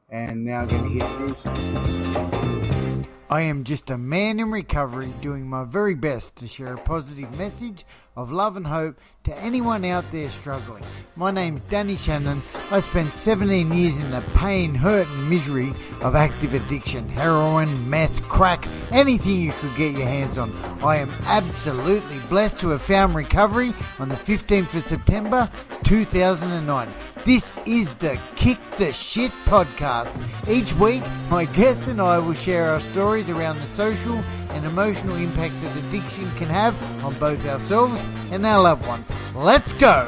And now I'm going to hit this. I am just a man in recovery doing my very best to share a positive message of love and hope to anyone out there struggling. My name's Danny Shannon. I spent 17 years in the pain, hurt and misery of active addiction, heroin, meth, crack, anything you could get your hands on. I am absolutely blessed to have found recovery on the 15th of September 2009. This is the Kick the Shit podcast. Each week, my guests and I will share our stories around the social and emotional impacts that addiction can have on both ourselves and our loved ones. Let's go!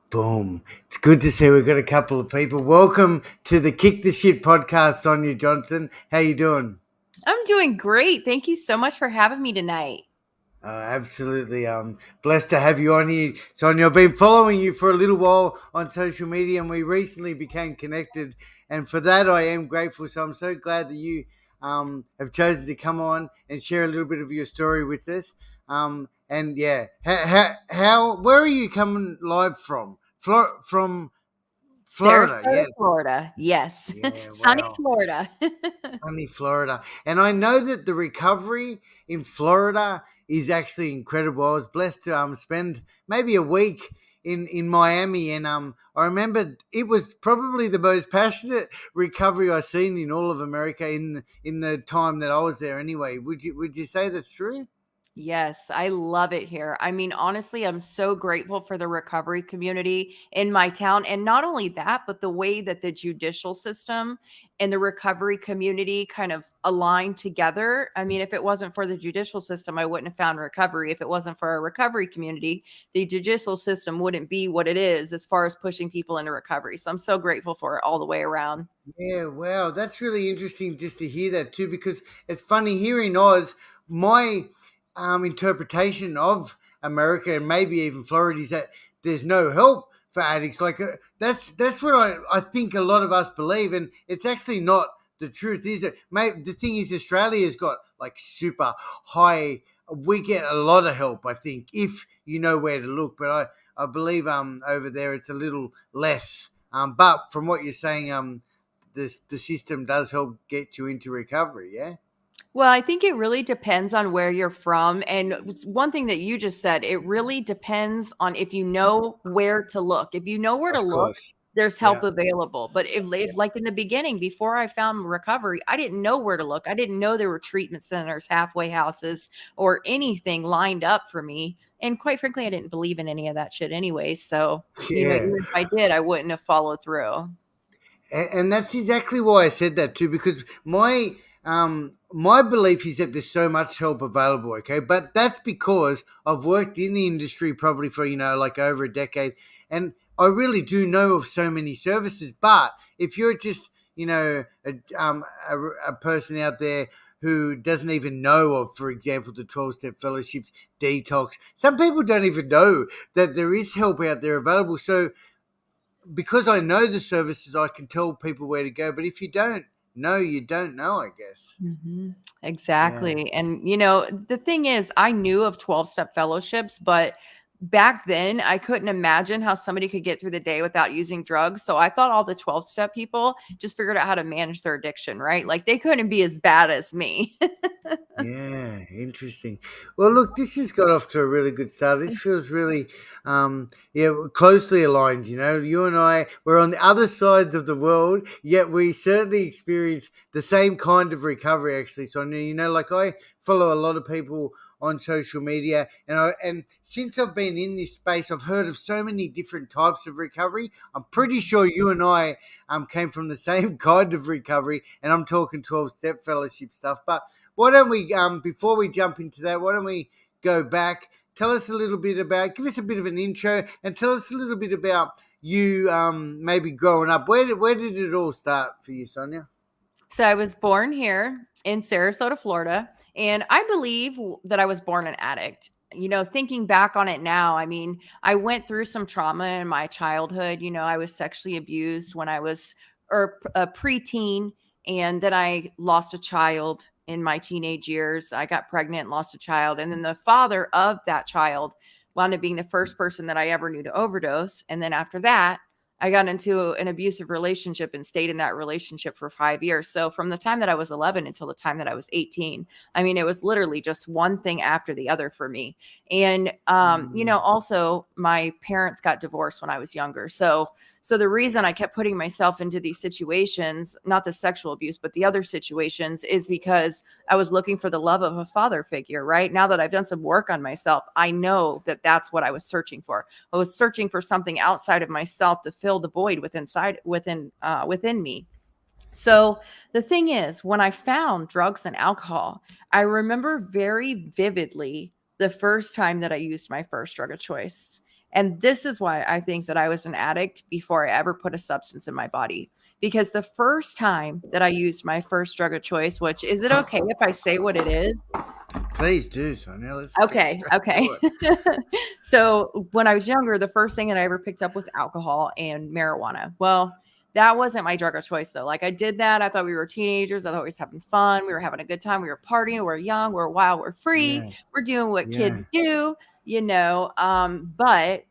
Boom. It's good to see we've got a couple of people. Welcome to the Kick the Shit podcast, Sonya Johnson. How you doing? I'm doing great. Thank you so much for having me tonight. Absolutely. Blessed to have you on here, Sonya. I've been following you for a little while on social media, and we recently became connected. And for that, I am grateful. So I'm so glad that you have chosen to come on and share a little bit of your story with us. And yeah, where are you coming live from? From Florida, Sarasota, Florida. Yes. Yeah, Sunny wow. Florida. Sunny Florida. And I know that the recovery in Florida is actually incredible. I was blessed to spend maybe a week in Miami, and I remember it was probably the most passionate recovery I've seen in all of America in the time that I was there anyway. Would you say that's true? Yes, I love it here. I mean, honestly, I'm so grateful for the recovery community in my town. And not only that, but the way that the judicial system and the recovery community kind of align together. I mean, if it wasn't for the judicial system, I wouldn't have found recovery. If it wasn't for our recovery community, the judicial system wouldn't be what it is as far as pushing people into recovery. So I'm so grateful for it all the way around. Yeah, wow, that's really interesting just to hear that too, because it's funny here in Oz, my interpretation of America and maybe even Florida is that there's no help for addicts. Like that's what I think a lot of us believe, and it's actually not the truth, is it? Mate, the thing is, Australia's got like super high. We get a lot of help, I think, if you know where to look. But I believe over there it's a little less. But from what you're saying, the system does help get you into recovery. Yeah. Well, I think it really depends on where you're from. And one thing that you just said, it really depends on if you know where to look. If you know where to Of look, course. there's help Yeah. available. But if like in the beginning, before I found recovery, I didn't know where to look. I didn't know there were treatment centers, halfway houses, or anything lined up for me. And quite frankly, I didn't believe in any of that shit anyway. So, Yeah. even if I did, I wouldn't have followed through. And that's exactly why I said that too, because my belief is that there's so much help available. Okay, but that's because I've worked in the industry probably for like over a decade, and I really do know of so many services. But if you're just a person out there who doesn't even know of, for example, the 12-step fellowships, detox, some people don't even know that there is help out there available. So because I know the services, I can tell people where to go. But if you don't know, you don't know, I guess. Mhm. Yeah. Exactly. And, the thing is, I knew of 12-step fellowships, but back then I couldn't imagine how somebody could get through the day without using drugs. So I thought all the 12-step people just figured out how to manage their addiction, right? Like they couldn't be as bad as me. Yeah, interesting. Well, look, this has got off to a really good start. This feels really, closely aligned. You and I, we're on the other sides of the world, yet we certainly experience the same kind of recovery. Actually, so like I follow a lot of people on social media, and since I've been in this space, I've heard of so many different types of recovery. I'm pretty sure you and I came from the same kind of recovery, and I'm talking 12-step fellowship stuff, but. Why don't we, before we jump into that, why don't we go back? Tell us a little bit give us a bit of an intro, and tell us a little bit about you, maybe growing up. Where did it all start for you, Sonia? So I was born here in Sarasota, Florida, and I believe that I was born an addict. Thinking back on it now, I mean, I went through some trauma in my childhood. I was sexually abused when I was a preteen, and then I lost a child in my teenage years. I got pregnant, lost a child, and then the father of that child wound up being the first person that I ever knew to overdose. And then after that, I got into an abusive relationship and stayed in that relationship for 5 years. So from the time that I was 11 until the time that I was 18, I mean, it was literally just one thing after the other for me. And, Mm, also my parents got divorced when I was younger. So the reason I kept putting myself into these situations, not the sexual abuse, but the other situations, is because I was looking for the love of a father figure, right? Now that I've done some work on myself, I know that that's what I was searching for. I was searching for something outside of myself to fill the void within me. So the thing is, when I found drugs and alcohol, I remember very vividly the first time that I used my first drug of choice. And this is why I think that I was an addict before I ever put a substance in my body. Because the first time that I used my first drug of choice, which, is it okay if I say what it is? please do, Sonia. Let's get Okay, straight to okay. it. So, when I was younger, the first thing that I ever picked up was alcohol and marijuana. Well, that wasn't my drug of choice, though. Like, I did that. I thought we were teenagers. I thought we was having fun. We were having a good time. We were partying. We're young. We're wild. We're free. Yeah, We're doing what yeah. kids do, you know. But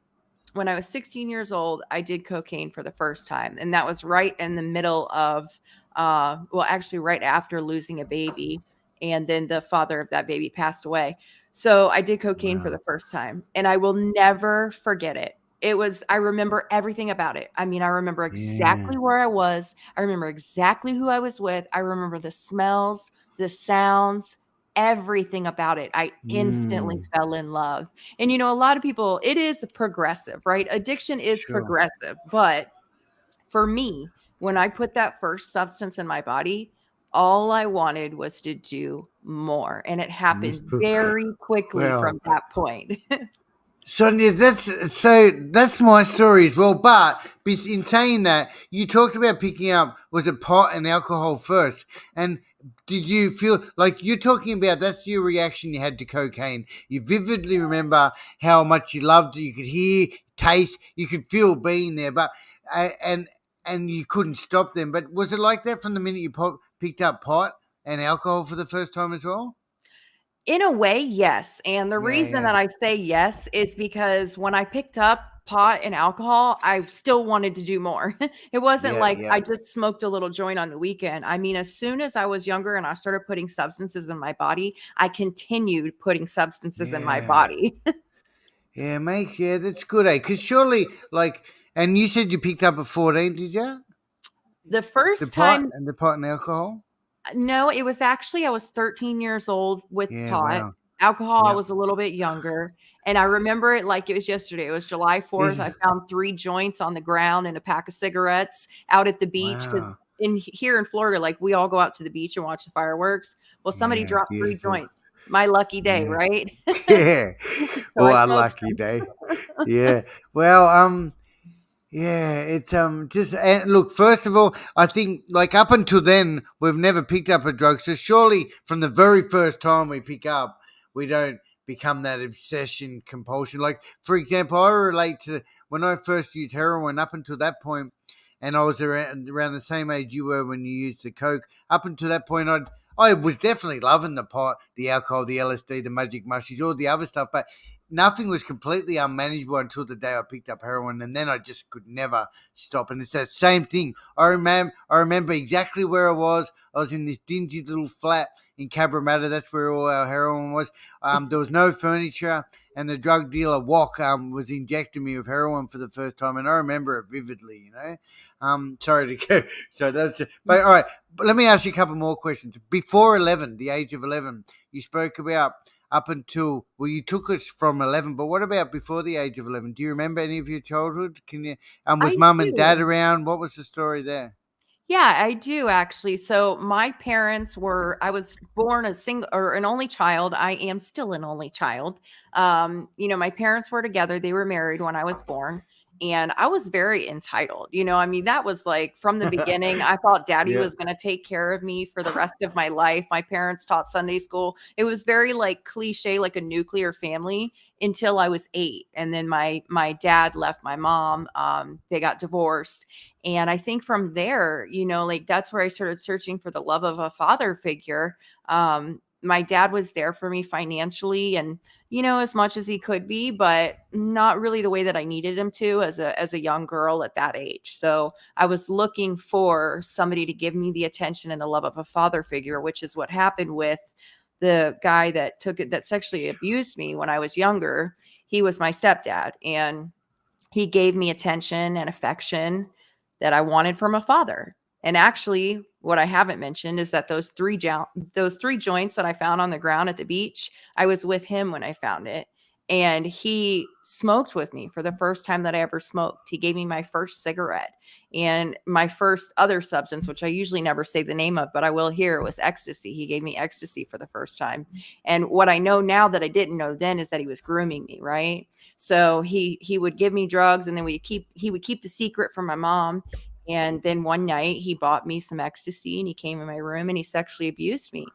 when I was 16 years old, I did cocaine for the first time. And that was right in the middle of, well, actually, right after losing a baby. And then the father of that baby passed away. So I did cocaine for Wow. the first time. And I will never forget it. I remember everything about it. I mean, I remember Yeah. exactly where I was. I remember exactly who I was with. I remember the smells, the sounds, everything about it. I instantly Mm, fell in love. And a lot of people, it is progressive, right? Addiction is sure. progressive. But for me, when I put that first substance in my body, all I wanted was to do more. And it happened very quickly Well, from that point. Sonia, that's my story as well. But in saying that, you talked about picking up, was it pot and alcohol first? And did you feel like you're talking about that's your reaction you had to cocaine? You vividly remember how much you loved it. You could hear, taste, you could feel being there, but and you couldn't stop them. But was it like that from the minute you picked up pot and alcohol for the first time as well? In a way, yes. And the Yeah, reason yeah, that I say yes is because when I picked up pot and alcohol, I still wanted to do more. It wasn't yeah, like yeah, I just smoked a little joint on the weekend. I mean, as soon as I was younger and I started putting substances in my body, I continued putting substances in my yeah. body. Yeah, mate. Yeah, that's good, eh? Because surely, like, and you said you picked up at 14, did you? The The first pot time and the pot and alcohol. No, it was actually I was 13 years old with Yeah, pot. wow. Alcohol, I Yep. was a little bit younger, and I remember it like it was yesterday. It was July 4th. Is I found 3 joints on the ground and a pack of cigarettes out at the beach because wow. here in Florida, like, we all go out to the beach and watch the fireworks. Well, somebody Yeah, dropped 3 beautiful. joints. My lucky day, Yeah, right? yeah. So Oh, I smoked unlucky them. day. Yeah. Well, yeah, it's just and look. First of all, I think like up until then, we've never picked up a drug. So surely, from the very first time we pick up, we don't become that obsession compulsion. Like for example, I relate to when I first used heroin. Up until that point, and I was around the same age you were when you used the coke. Up until that point, I was definitely loving the pot, the alcohol, the LSD, the magic mushrooms, all the other stuff, but nothing was completely unmanageable until the day I picked up heroin, and then I just could never stop. And it's that same thing. I remember exactly where I was. I was in this dingy little flat in Cabramatta. That's where all our heroin was. There was no furniture, and the drug dealer Wok was injecting me with heroin for the first time, and I remember it vividly. Sorry to go. So but all right. But let me ask you a couple more questions. Before 11, the age of 11, you spoke about up until you took us from 11, but what about before the age of 11? Do you remember any of your childhood? Can you was I mum and dad do. around? What was the story there? Yeah, I do actually. So my parents were I was born a single or an only child. I am still an only child. My parents were together. They were married when I was born. And I was very entitled. I mean, that was like from the beginning. I thought daddy Yeah. was going to take care of me for the rest of my life. My parents taught Sunday school. It was very like cliche, like a nuclear family until I was 8. And then my dad left my mom. They got divorced, and I think from there, like that's where I started searching for the love of a father figure. my dad was there for me financially and, as much as he could be, but not really the way that I needed him to as a young girl at that age. So I was looking for somebody to give me the attention and the love of a father figure, which is what happened with the guy that sexually abused me when I was younger. He was my stepdad, and he gave me attention and affection that I wanted from a father. And actually, what I haven't mentioned is that those three joints that I found on the ground at the beach, I was with him when I found it. And he smoked with me for the first time that I ever smoked. He gave me my first cigarette and my first other substance, which I usually never say the name of, but I will here. It was ecstasy. He gave me ecstasy for the first time. And what I know now that I didn't know then is that he was grooming me, right? So he would give me drugs, and then he would keep the secret from my mom. And then one night he bought me some ecstasy, and he came in my room and he sexually abused me.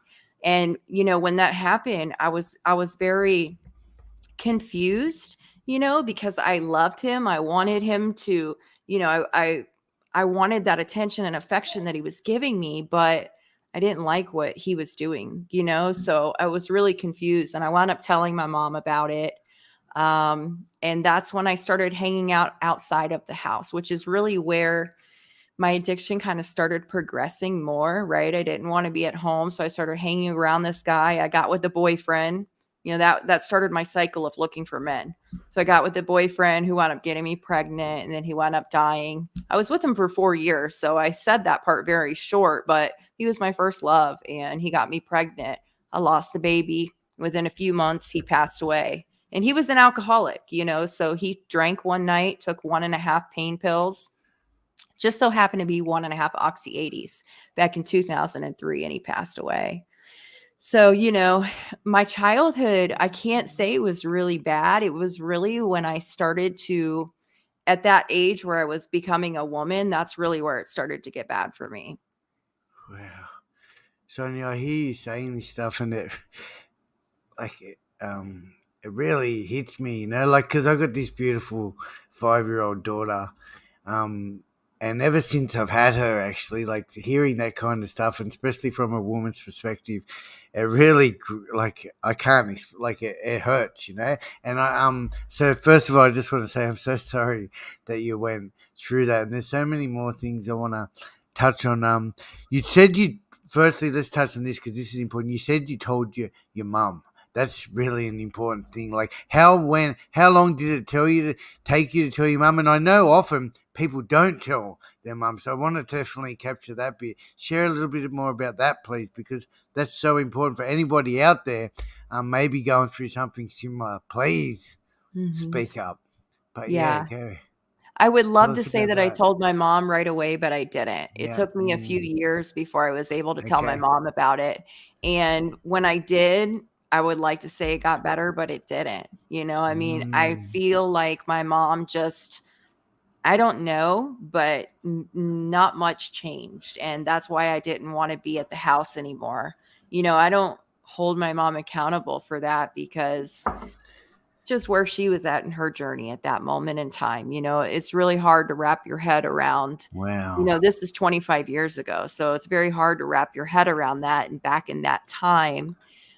And when that happened, I was very confused, because I loved him. I wanted him to, I wanted that attention and affection that he was giving me, but I didn't like what he was doing, so I was really confused, and I wound up telling my mom about it. And that's when I started hanging out outside of the house, which is really where my addiction kind of started progressing more, right? I didn't want to be at home, so I started hanging around this guy. I got with the boyfriend. That started my cycle of looking for men. So I got with the boyfriend who wound up getting me pregnant, and then he wound up dying. I was with him for 4 years, so I said that part very short, but he was my first love, and he got me pregnant. I lost the baby. Within a few months, he passed away. And he was an alcoholic, so he drank one night, took 1.5 pain pills, just so happened to be 1.5 oxy 80s back in 2003, and he passed away. So, my childhood, I can't say it was really bad. It was really when I started to, at that age where I was becoming a woman, that's really where it started to get bad for me. Wow. Sonia, I hear you saying this stuff, and like it really hits me, like, because I got this beautiful 5-year-old daughter, um, and ever since I've had her, actually, like, hearing that kind of stuff, and especially from a woman's perspective, it really, like, I can't, like, it hurts, And so first of all, I just want to say I'm so sorry that you went through that, and there's so many more things I want to touch on. You said you firstly, let's touch on this because this is important. You said you told your mum. That's really an important thing. Like, how long did it take you to tell your mum? And I know often people don't tell their mum, so I want to definitely capture that bit. Share a little bit more about that, please, because that's so important for anybody out there, maybe going through something similar. Please Mhm. speak up. But yeah, Yeah. go I would tell love to us say about that I that. told my mom right away, but I didn't. It Yeah. took me a few years before I was able to tell my Okay. mom about it. And when I did, I would like to say it got better, but it didn't. I mean, I Mm, feel like my mom just, I don't know, but not much changed. And that's why I didn't want to be at the house anymore. I don't hold my mom accountable for that because it's just where she was at in her journey at that moment in time. It's really hard to wrap your head around. wow. This is 25 years ago. So it's very hard to wrap your head around that. And back in that time,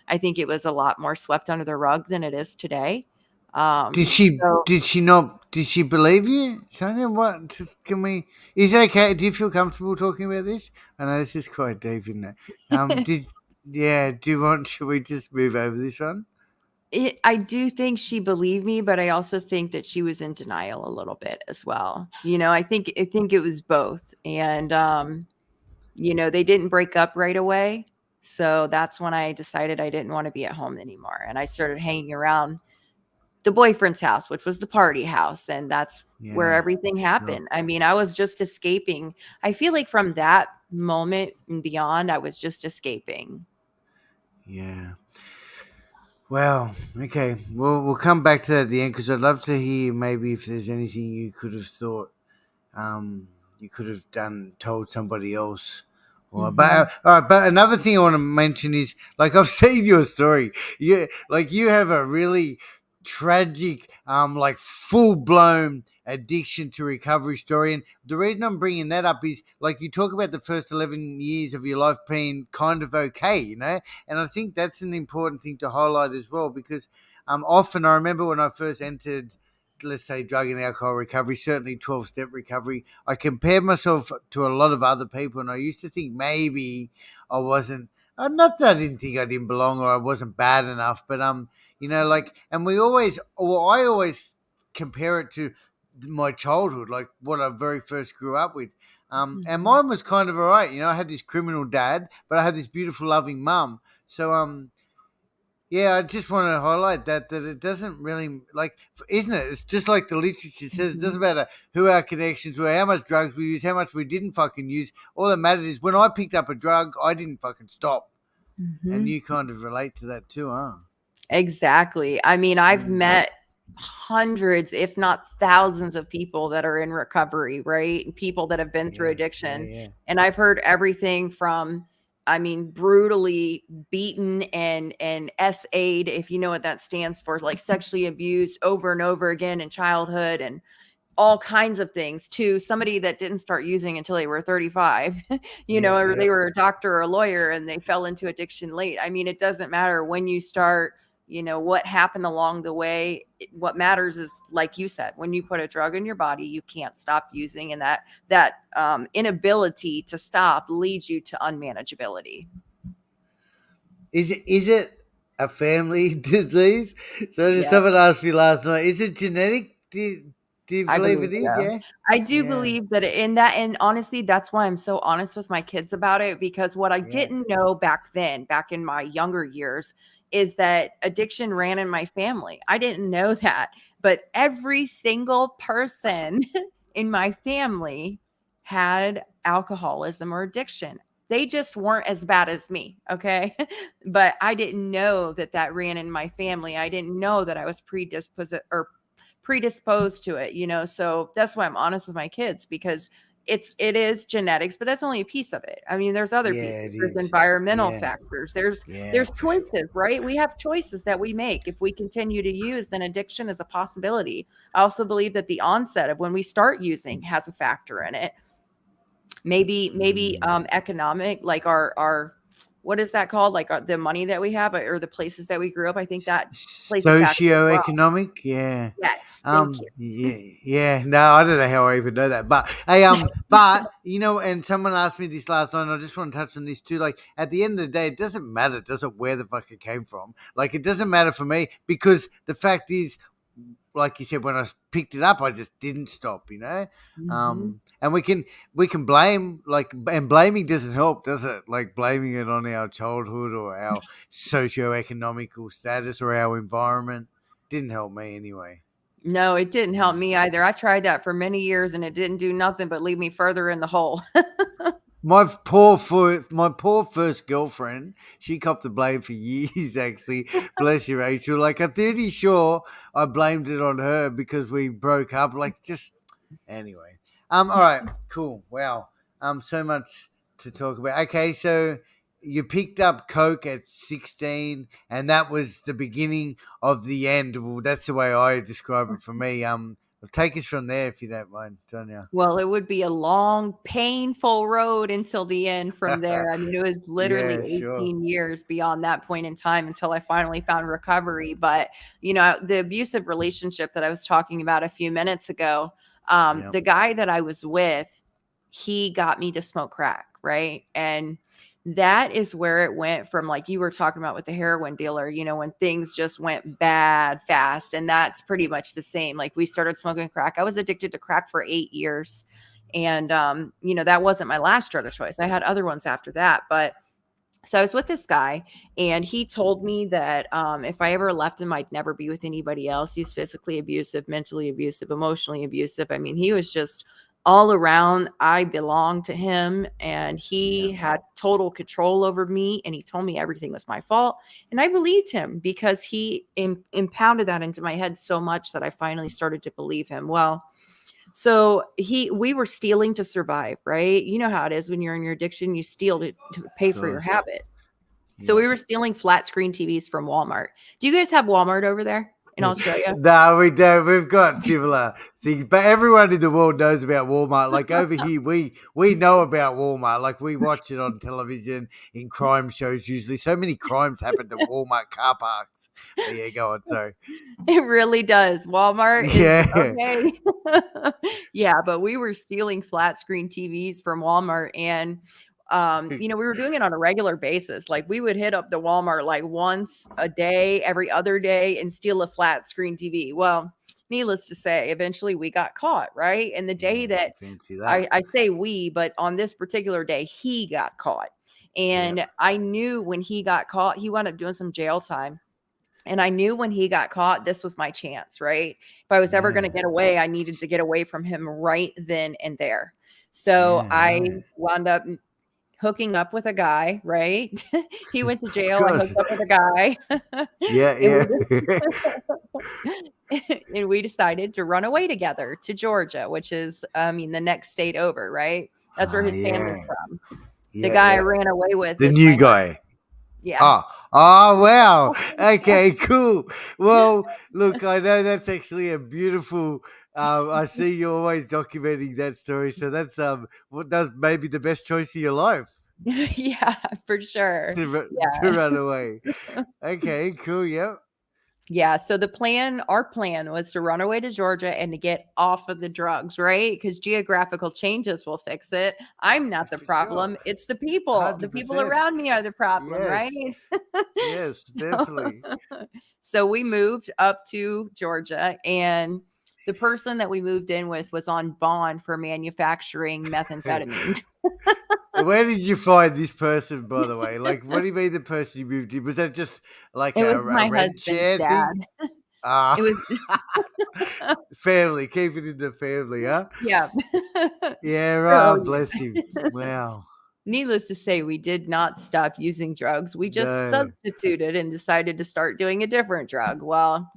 I think it was a lot more swept under the rug than it is today. Did Um, she? so Did she not? Did she believe you, Sonia? What can we? Is it okay? Do you feel comfortable talking about this? I know this is quite deep, isn't it? Did Yeah? Do you want? Should we just move over this one? I do think she believed me, but I also think that she was in denial a little bit as well. I think it was both. And they didn't break up right away. So that's when I decided I didn't want to be at home anymore. And I started hanging around the boyfriend's house, which was the party house. And that's where Yeah, everything sure. happened. I mean, I was just escaping. I feel like from that moment and beyond, I was just escaping. Yeah. Well, okay. We'll come back to that at the end because I'd love to hear maybe if there's anything you could have thought you could have told somebody else. Hmm. All right, but another thing I want to mention is, like, I've seen your story. You have a really tragic, like full blown addiction to recovery story. And the reason I'm bringing that up is like you talk about the first 11 years of your life being kind of okay, and I think that's an important thing to highlight as well because often I remember when I first entered, let's say, drug and alcohol recovery, certainly 12-step recovery, I compared myself to a lot of other people, and I used to think maybe I wasn't. Not that I didn't think I didn't belong or I wasn't bad enough, but like, and we always, or I always compare it to my childhood, like what I very first grew up with. And Mhm. mine was kind of all right. I had this criminal dad, but I had this beautiful, loving mum. So, yeah, I just want to highlight that it doesn't really like, isn't it? It's just like the literature says. It Mhm. doesn't matter who our connections were, how much drugs we use, how much we didn't fucking use. All that matters is when I picked up a drug, I didn't fucking stop. And Mhm. you kind of relate to that too, huh? Exactly. I mean, I've Mm. met hundreds, if not thousands of people that are in recovery, right? People that have been through Yeah, yeah, addiction. yeah. And I've heard everything from, I mean, brutally beaten and SA'd, if you know what that stands for, like sexually abused over and over again in childhood and all kinds of things, to somebody that didn't start using until they were 35, Yeah, or yeah. they were a doctor or a lawyer and they fell into addiction late. I mean, it doesn't matter when you start, what happened along the way. What matters is, like you said, when you put a drug in your body, you can't stop using, and that inability to stop leads you to unmanageability. Is it a family disease? So just Yeah. someone asked me last night, is it genetic? Do you I believe believe it is? so. Yeah? I do Yeah. believe that in that, and honestly, that's why I'm so honest with my kids about it, because what I Yeah. didn't know back then, back in my younger years, is that addiction ran in my family. I didn't know that, but every single person in my family had alcoholism or addiction. They just weren't as bad as me, okay? But I didn't know that that ran in my family. I didn't know that I was predisposed to it, so that's why I'm honest with my kids, because it is genetics, but that's only a piece of it. I mean, there's other Yeah, pieces. it There's is. environmental Yeah. factors. there's Yeah, there's for sure. choices, right? We have choices that we make. If we continue to use, then addiction is a possibility. I also believe that the onset of when we start using has a factor in it. Maybe Mm. economic, like our what is that called, like the money that we have, or the places that we grew up. I think that plays a factor as well. Socioeconomic, yeah. Yes, thank you. Yeah, yeah. No, I don't know how I even know that, but hey, but and someone asked me this last night, and I just want to touch on this too. Like, at the end of the day, it doesn't matter, does it, where the fuck it came from? Like, it doesn't matter for me because the fact is, like you said, when I picked it up, I just didn't stop. Mhm. And we can blame, like, and blaming doesn't help, does it? Like blaming it on our childhood or our socioeconomical status or our environment didn't help me anyway. No, it didn't Yeah. help me either. I tried that for many years and it didn't do nothing but leave me further in the hole. My poor first girlfriend, she copped the blame for years. Actually, bless you, Rachel. Like, I'm pretty sure I blamed it on her because we broke up. Like, just anyway. All right, cool. Wow. So much to talk about. Okay, so you picked up Coke at 16, and that was the beginning of the end. Well, that's the way I describe it for me. Take us from there if you don't mind, Sonia. Well, it would be a long, painful road until the end from there. I mean, it was literally Yeah, sure. 18 years beyond that point in time until I finally found recovery. But, the abusive relationship that I was talking about a few minutes ago, Yeah. the guy that I was with, he got me to smoke crack, right? And that is where it went from, like you were talking about with the heroin dealer, when things just went bad fast. And that's pretty much the same. Like, we started smoking crack. I was addicted to crack for 8 years. And, that wasn't my last drug of choice. I had other ones after that. But so I was with this guy, and he told me that if I ever left him, I'd never be with anybody else. He's physically abusive, mentally abusive, emotionally abusive. I mean, he was just all around. I belonged to him, and Yeah. he had total control over me. And he told me everything was my fault. And I believed him because he impounded that into my head so much that I finally started to believe him. Well, so we were stealing to survive, right? You know how it is when you're in your addiction, you steal to pay Of for your course. habit. So Yeah. we were stealing flat screen TVs from Walmart. Do you guys have Walmart over there in Australia? No, we don't. We've got similar things, but everyone in the world knows about Walmart. Like over here, we know about Walmart. Like we watch it on television in crime shows. Usually, so many crimes happen to Walmart car parks. But yeah, go on. Sorry. It really does. Walmart is Yeah. okay. Yeah, but we were stealing flat screen TVs from Walmart and we were doing it on a regular basis. Like we would hit up the Walmart like once a day, every other day and steal a flat screen TV. Well, needless to say, eventually we got caught, right? And the day Yeah, that fancy that. I say we, but on this particular day, he got caught. Yeah. And I knew when he got caught, he wound up doing some jail time. And I knew when he got caught, this was my chance, right? If I was ever going to Yeah. get away, I needed to get away from him right then and there. So Yeah. I Right. wound up hooking up with a guy, right? He went to Of jail. I course. hooked up with a guy. Yeah. and Yeah. and we decided to run away together to Georgia, which is, I mean, the next state over, right? That's where Ah, his family's yeah. from. The Yeah. guy I Yeah. ran away with The is new my guy. yeah. Oh, oh wow. Okay, cool. Well, look, I know that's actually a beautiful I see you're always documenting that story. So that's what that's maybe the best choice of your life Yeah, for sure. to Yeah. run away. Okay, cool. Yep. Yeah, so our plan was to run away to Georgia and to get off of the drugs, right? Because geographical changes will fix it. I'm not the For sure. problem. It's the people. The people 100%. around me are the problem, right? Yes. Yes, definitely. So we moved up to Georgia, and the person that we moved in with was on bond for manufacturing methamphetamine. Where did you find this person, by the way? Like, what do you mean the person you moved in? Was that just like It was a my rent husband's share dad. thing? Ah, It was family. Keep it in the family, huh? yeah. Yeah, right. So Oh, bless him. Wow. needless to say, we did not stop using drugs. We just No. substituted and decided to start doing a different drug. Well,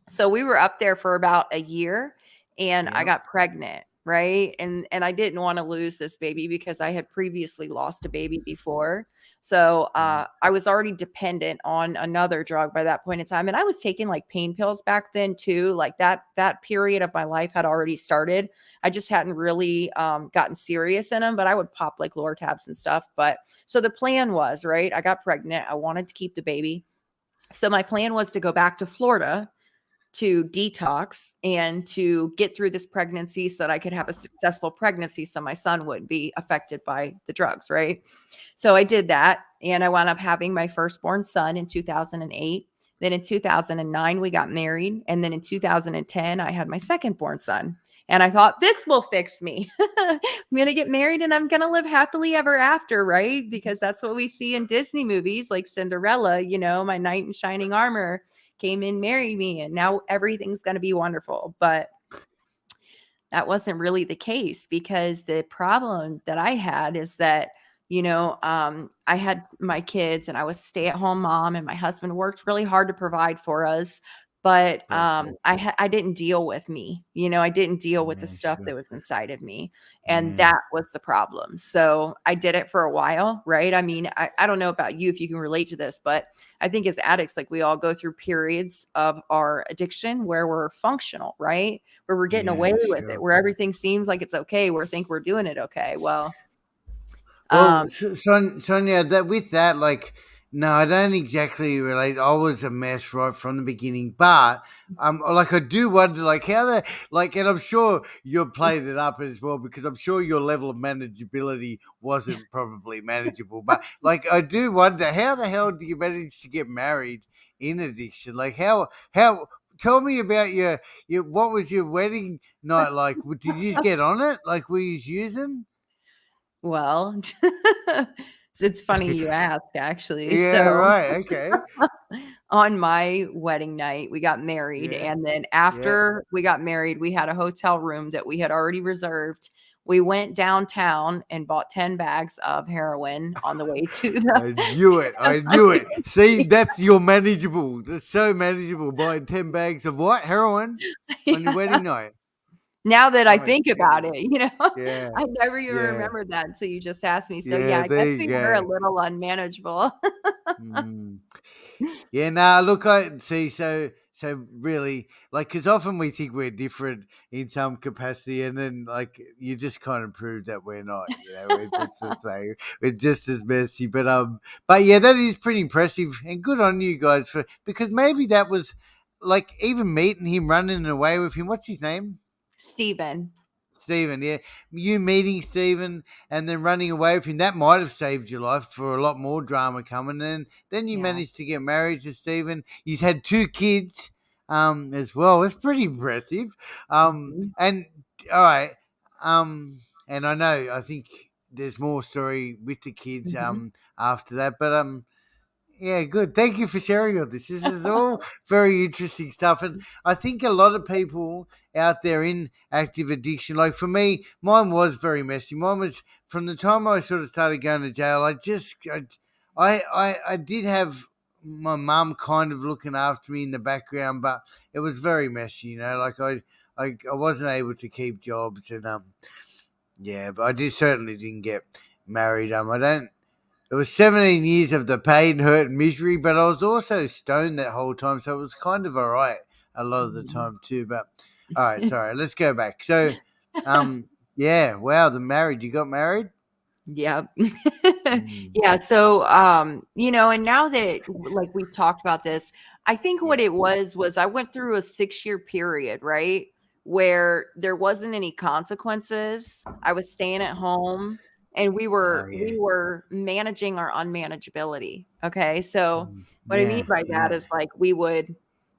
so we were up there for about a year and I Yep. got pregnant, right? And I didn't want to lose this baby because I had previously lost a baby before. So Mm. I was already dependent on another drug by that point in time. And I was taking like pain pills back then too. Like that period of my life had already started. I just hadn't really gotten serious in them, but I would pop like Lortabs and stuff. But so the plan was, right? I got pregnant. I wanted to keep the baby. So my plan was to go back to Florida to detox and to get through this pregnancy so that I could have a successful pregnancy so my son wouldn't be affected by the drugs, right? So I did that and I wound up having my firstborn son in 2008. Then in 2009 we got married and then in 2010 I had my second-born son. And I thought this will fix me. I'm going to get married and I'm going to live happily ever after, right? Because that's what we see in Disney movies like Cinderella, my knight in shining armor came in, married me, and now everything's going to be wonderful. But that wasn't really the case because the problem that I had is that, I had my kids and I was stay-at-home mom and my husband worked really hard to provide for us. But Bless him. I didn't deal with me. I didn't deal with the Yeah, stuff sure. that was inside of me. And Yeah. that was the problem. So I did it for a while, right? I mean, I don't know about you if you can relate to this, but I think as addicts, like we all go through periods of our addiction where we're functional, right? Where we're getting away Yeah, with it, sure. where everything seems like it's okay, where we think we're doing it okay. Well, Well, um, Sonia, that with that, like, no, I don't exactly relate. I was a mess right from the beginning, but like I do wonder, like how like, and I'm sure you played it up as well because I'm sure your level of manageability wasn't probably manageable, but like I do wonder how the hell do you manage to get married in addiction? Like how. Tell me about your what was your wedding night like? Did you just get on it? Like were you using? well, it's funny you ask, actually. Yeah, So right. Okay. on my wedding night, we got married, Yeah. and then Yeah. after we got married, we had a hotel room that we had already reserved. We went downtown and bought 10 bags of heroin on the way to the I knew it. I knew it. See, that's your manageable. That's so manageable. Buying 10 bags of what? Heroin on your Yeah. wedding night. Now that Oh I my think about goodness. it, Yeah. I never even Yeah. remembered that until you just asked me. So, yeah, Yeah. I There guess you we were a go. little unmanageable. Mm. Yeah. Nah. Look, I see. So So really, like, because often we think we're different in some capacity, and then like you just kind of prove that we're not. We're just the same. We're just as messy. But yeah, that is pretty impressive, and good on you guys for because maybe that was like even meeting him, running away with him. What's his name? Stephen. Stephen, yeah. You meeting Stephen and then running away with him, that might have saved your life for a lot more drama coming. And then you Yeah. managed to get married to Stephen. You've had two kids as well. It's pretty impressive. Mhm. And all right. And I know, I think there's more story with the kids Mhm. after that. But yeah, good. Thank you for sharing all this. This is all very interesting stuff. And I think a lot of people out there in active addiction, like for me, mine was very messy. Mine was from the time I sort of started going to jail, I did have my mum kind of looking after me in the background, but it was very messy, like I wasn't able to keep jobs and yeah, but I certainly didn't get married. I don't It was 17 years of the pain, hurt, and misery, but I was also stoned that whole time, so it was kind of all right a lot of the Mhm. time too. But all right, sorry, let's go back. So, yeah, wow, the marriage. You got married? Yep. Mm, Yeah, so, and now that like we've talked about this, I think what yeah. it was I went through a 6-year period, right? Where there wasn't any consequences. I was staying at home and we Oh were yeah. we were managing our unmanageability. Okay. So what I mean Yeah. by that Yeah. is like we would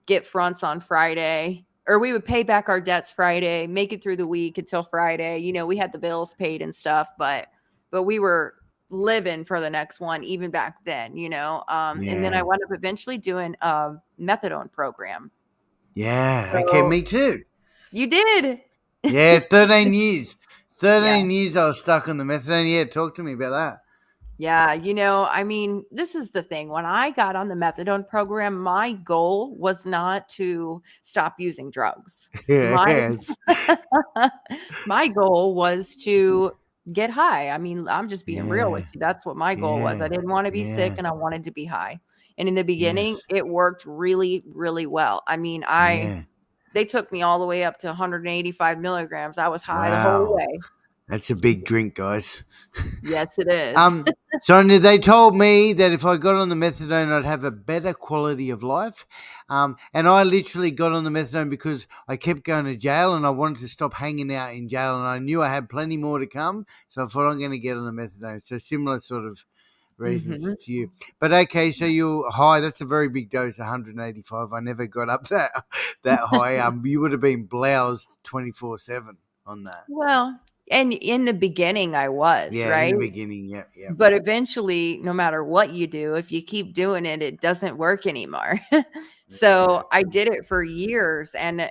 get fronts on Friday or we would pay back our debts Friday, make it through the week until Friday. We had the bills paid and stuff, but we were living for the next one even back then. And then I Yeah. wound up eventually doing a methadone program. Yeah. Okay, So me too. you did. Yeah, 13 years. Yeah. 13 years I was stuck on the methadone. Yeah, talk to me about Yeah, I mean, this is the thing. When I got on the methadone program, my goal was not to stop using drugs. that. My Yes. my goal was to get high. I mean, I'm just being real with Yeah. you. That's what my goal was. I Yeah. didn't want to be sick Yeah. and I wanted to be high. And in the beginning, Yes. it worked really, really well. I mean, Yeah. they took me all the way up to 185 milligrams. I was high the whole Wow. way. That's a big drink, guys. Yes, it is. Um, Sonia, they told me that if I got on the methadone, I'd have a better quality of life. And I literally got on the methadone because I kept going to jail and I wanted to stop hanging out in jail. And I knew I had plenty more to come. So I thought I'm going to get on the methadone. So similar sort of reasons Mhm. to you. But okay, so you're high. That's a very big dose, 185. I never got up that high. You would have been bloused 24/7 on that. Well, and in the beginning I was, Yeah, in right? the beginning. Yeah, yeah. But eventually, no matter what you do, if you keep doing it, it doesn't work anymore. So, I Exactly. did it for years I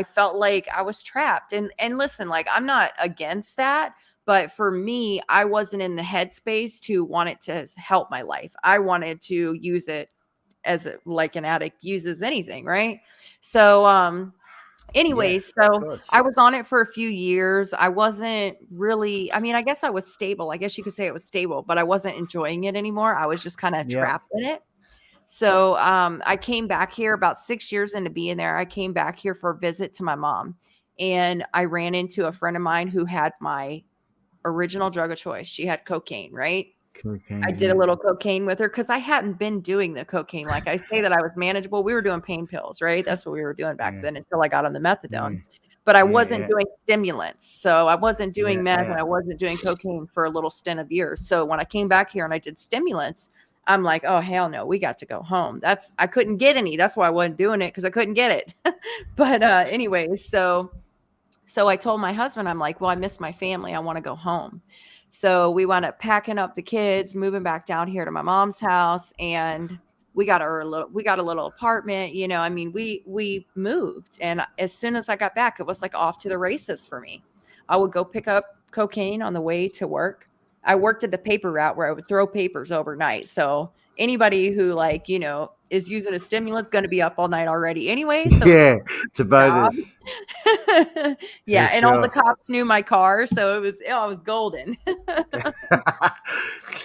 felt like I was trapped. And listen, like I'm not against that, but for me, I wasn't in the headspace to want it to help my life. I wanted to use it like an addict uses anything, right? So, Yeah, anyways, of so course. I was on it for a few years. I wasn't really, I mean, I guess I was stable. I guess you could say it was stable, but I wasn't enjoying it anymore. I was just kind of Yeah. trapped in it. So I came back here about 6 years into being there. I came back here for a visit to my mom. And I ran into a friend of mine who had my original drug of choice. She had cocaine, right? I Cocaine, did a yeah. little cocaine with her because I hadn't been doing the cocaine. Like I say that I was manageable. We were doing pain pills, right? That's what we were doing back Yeah. then until I got on the methadone. Yeah. But I Yeah. wasn't Yeah. doing stimulants. So I wasn't doing Yeah. meth and Yeah. I wasn't doing cocaine for a little stint of years. So when I came back here and I did stimulants, I'm like, oh hell no, we got to go home. I couldn't get any. That's why I wasn't doing it because I couldn't get it. But anyways, so I told my husband, I'm like, well, I miss my family. I want to go home. So we wound up packing up the kids, moving back down here to my mom's house, and we got a little apartment. I mean, we moved, and as soon as I got back, it was like off to the races for me. I would go pick up cocaine on the way to work. I worked at the paper route where I would throw papers overnight. So anybody who, like, is using a stimulant is gonna be up all night already anyway, so it's Yeah, it's a job. bonus for Yeah, and all the sure. cops knew my car, so it was golden.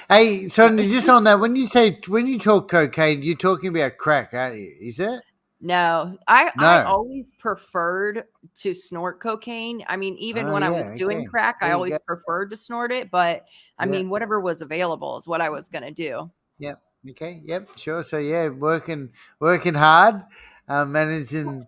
Hey, Sonia, just on that, when you talk cocaine, you're talking about crack, aren't you? Is it? No, I No. always preferred to snort cocaine. I mean, even Oh when I was yeah. doing Okay. crack, I There you always go. preferred to snort it, but I Yeah. mean, whatever was available is what I was gonna do. Yep. Okay. Yep. Sure. So yeah, working hard, managing.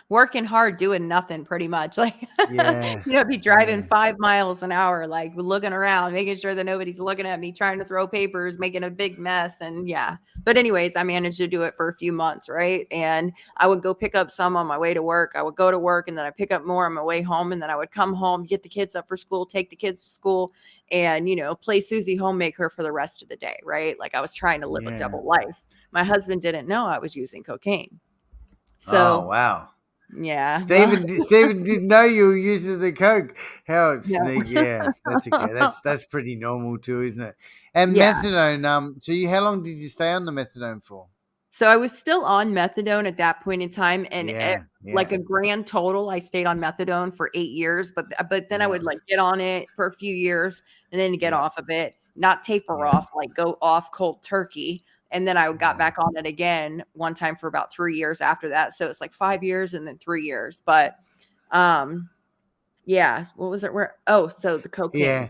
Working hard, doing nothing pretty much. Like, Yeah. be driving Yeah. 5 miles an hour, like looking around, making sure that nobody's looking at me, trying to throw papers, making a big mess. And yeah. But anyways, I managed to do it for a few months, right? And I would go pick up some on my way to work. I would go to work and then I pick up more on my way home. And then I would come home, get the kids up for school, take the kids to school, and play Susie homemaker for the rest of the day, right? Like I was trying to live a Yeah. double life. My husband didn't know I was using cocaine. Oh So wow. yeah, well, Stephen didn't know you were using the coke. How it's no. sneak? Yeah, that's okay. That's pretty normal too, isn't it? And Yeah. methadone. So how long did you stay on the methadone for? So I was still on methadone at that point in time, and Yeah. like Yeah. a grand total, I stayed on methadone for 8 years, but then I Yeah. would like get on it for a few years and then get Yeah. off a bit, not taper Yeah. off, like go off cold turkey. And then I got Yeah. back on it again one time for about 3 years after that. So it's like 5 years and then 3 years. But um yeah, what was it? So the cocaine. Yeah.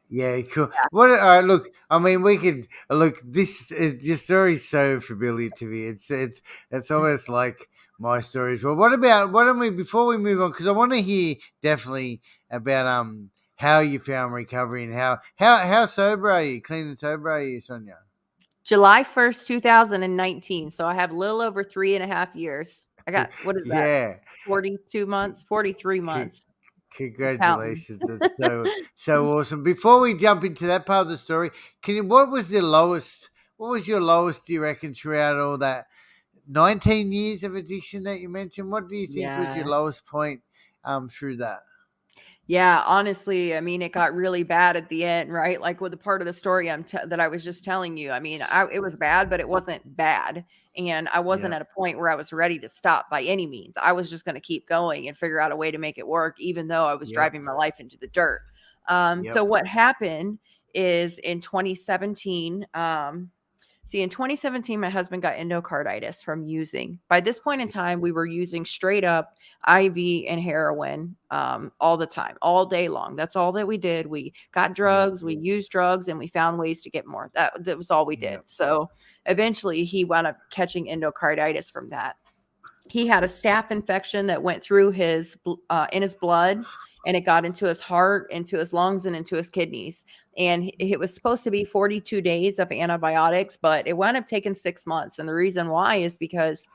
Yeah, cool. What? Look, I mean, we could look. Your story is so familiar to me. It's almost like my stories. But what about? Why don't we before we move on? Because I want to hear definitely about how you found recovery and how sober are you? Clean and sober are you, Sonia? July 1st, 2019. So I have a little over 3.5 years. I got, what is that? Yeah. 42 months, 43 C- months. I'm counting. Congratulations. That's so awesome. Before we jump into that part of the story, what was your lowest do you reckon throughout all that 19 years of addiction that you mentioned? What do you think was your Yeah. lowest point through that? Yeah, honestly, I mean, it got really bad at the end, right? Like with the part of the story that I was just telling you. I mean, it was bad, but it wasn't bad, and I wasn't Yeah. at a point where I was ready to stop by any means. I was just going to keep going and figure out a way to make it work, even though I was Yep. driving my life into the dirt. So Yep. what happened is in 2017. In 2017, my husband got endocarditis from using. By this point in time, we were using straight up IV and heroin all the time, all day long. That's all that we did. We got Yep. drugs, we used drugs, and we found ways to get more. That was all we did. Yep. So eventually, he wound up catching endocarditis from that. He had a staph infection that went through in his blood, and it got into his heart, into his lungs, and into his kidneys. And it was supposed to be 42 days of antibiotics, but it wound up taking 6 months. And the reason why is because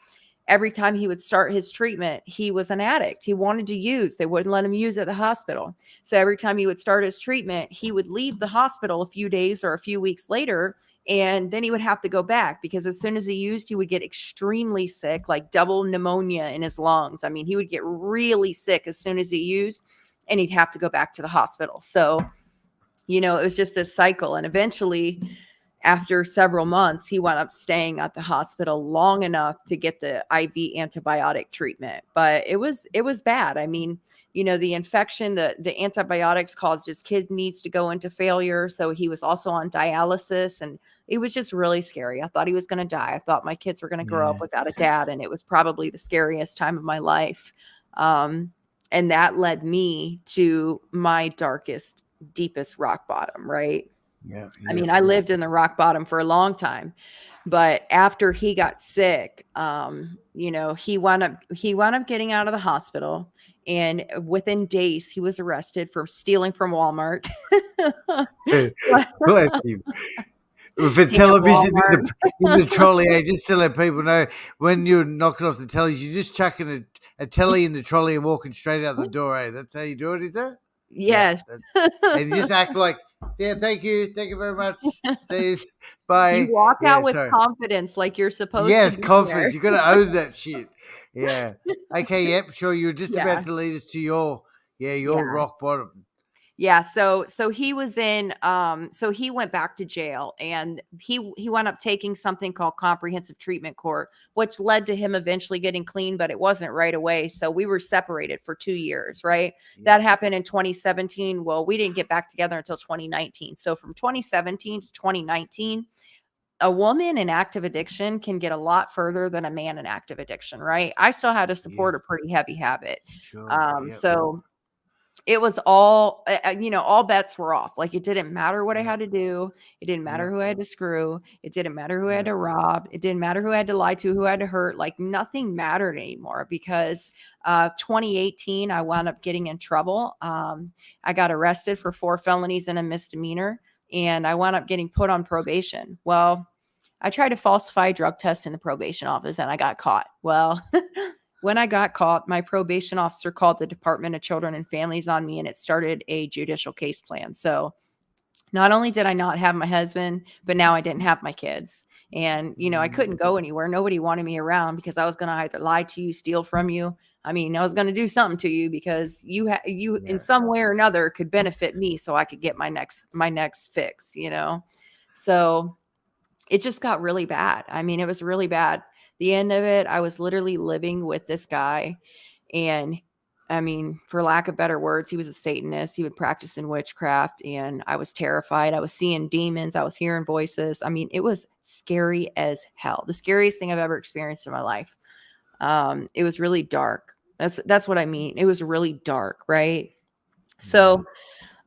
every time he would start his treatment, he was an addict. He wanted to use. They wouldn't let him use at the hospital. So every time he would start his treatment, he would leave the hospital a few days or a few weeks later, and then he would have to go back because as soon as he used, he would get extremely sick, like double pneumonia in his lungs. I mean, he would get really sick as soon as he used, and he'd have to go back to the hospital. So, it was just this cycle. And eventually, after several months, he wound up staying at the hospital long enough to get the IV antibiotic treatment. But it was bad. I mean, the infection, the antibiotics caused his kidneys to go into failure. So he was also on dialysis, and it was just really scary. I thought he was going to die. I thought my kids were going to grow up Yeah. without a dad, and it was probably the scariest time of my life. Um, and that led me to my darkest, deepest rock bottom, right? Yep. I mean, Yep. I Yep. lived in the rock bottom for a long time, but after he got sick, he wound up getting out of the hospital, and within days he was arrested for stealing from Walmart. Bless you. With a Damn television Walmart. in the trolley, just to let people know when you're knocking off the tellies, you're just chucking a telly in the trolley and walking straight out the door. That's how you do it, is it? Yeah. Yes. And you just act like, yeah, thank you very much. Cheers, You bye. walk out Yeah, with so confidence like you're supposed to yes, be there. confidence. You got to own that shit. Yeah. Okay. Yep. Sure. You're just Yeah. about to lead us to your Yeah. rock bottom. Yeah, so he was in so he went back to jail, and he wound up taking something called comprehensive treatment court, which led to him eventually getting clean, but it wasn't right away. So we were separated for 2 years, right? That Yep. happened in 2017. Well, we didn't get back together until 2019. So from 2017 to 2019, a woman in active addiction can get a lot further than a man in active addiction, right? I still had to Yeah. support a pretty heavy habit. Sure. Yep. So it was all, all bets were off. Like, it didn't matter what I Yep. had to do. It didn't matter Yep. who I had to screw. It didn't matter who I had Yep. to rob. It didn't matter who I had to lie to, who I had to hurt. Like, nothing mattered anymore because 2018, I wound up getting in trouble. I got arrested for 4 felonies and a misdemeanor, and I wound up getting put on probation. Well, I tried to falsify a drug test in the probation office and I got caught. Well, when I got caught, my probation officer called the Department of Children and Families on me, and it started a judicial case plan. So not only did I not have my husband, but now I didn't have my kids. And, I couldn't Mm, go anywhere. Nobody wanted me around because I was going to either lie to you, steal from you. I mean, I was going to do something to you because you in yeah. some way or another could benefit me so I could get my next fix. So it just got really bad. I mean, it was really bad. The end of it, I was literally living with this guy, and I mean, for lack of better words, he was a Satanist. He would practice in witchcraft, and I was terrified. I was seeing demons. I was hearing voices. I mean, it was scary as hell. The scariest thing I've ever experienced in my life. It was really dark. That's what I mean. It was really dark, right? Yeah. So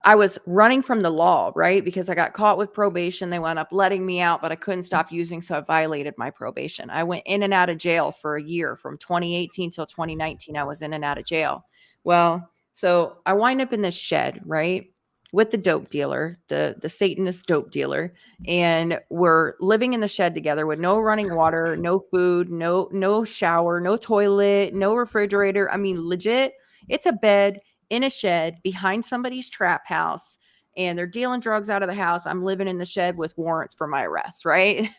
I was running from the law, right? Because I got caught with probation. They wound up letting me out, but I couldn't stop using, so I violated my probation. I went in and out of jail for a year. From 2018 till 2019, I was in and out of jail. Well, so I wind up in this shed, right? With the dope dealer, the Satanist dope dealer, and we're living in the shed together with no running water, no food, no shower, no toilet, no refrigerator. I mean, legit, it's a bed in a shed behind somebody's trap house, and they're dealing drugs out of the house. I'm living in the shed with warrants for my arrest, right?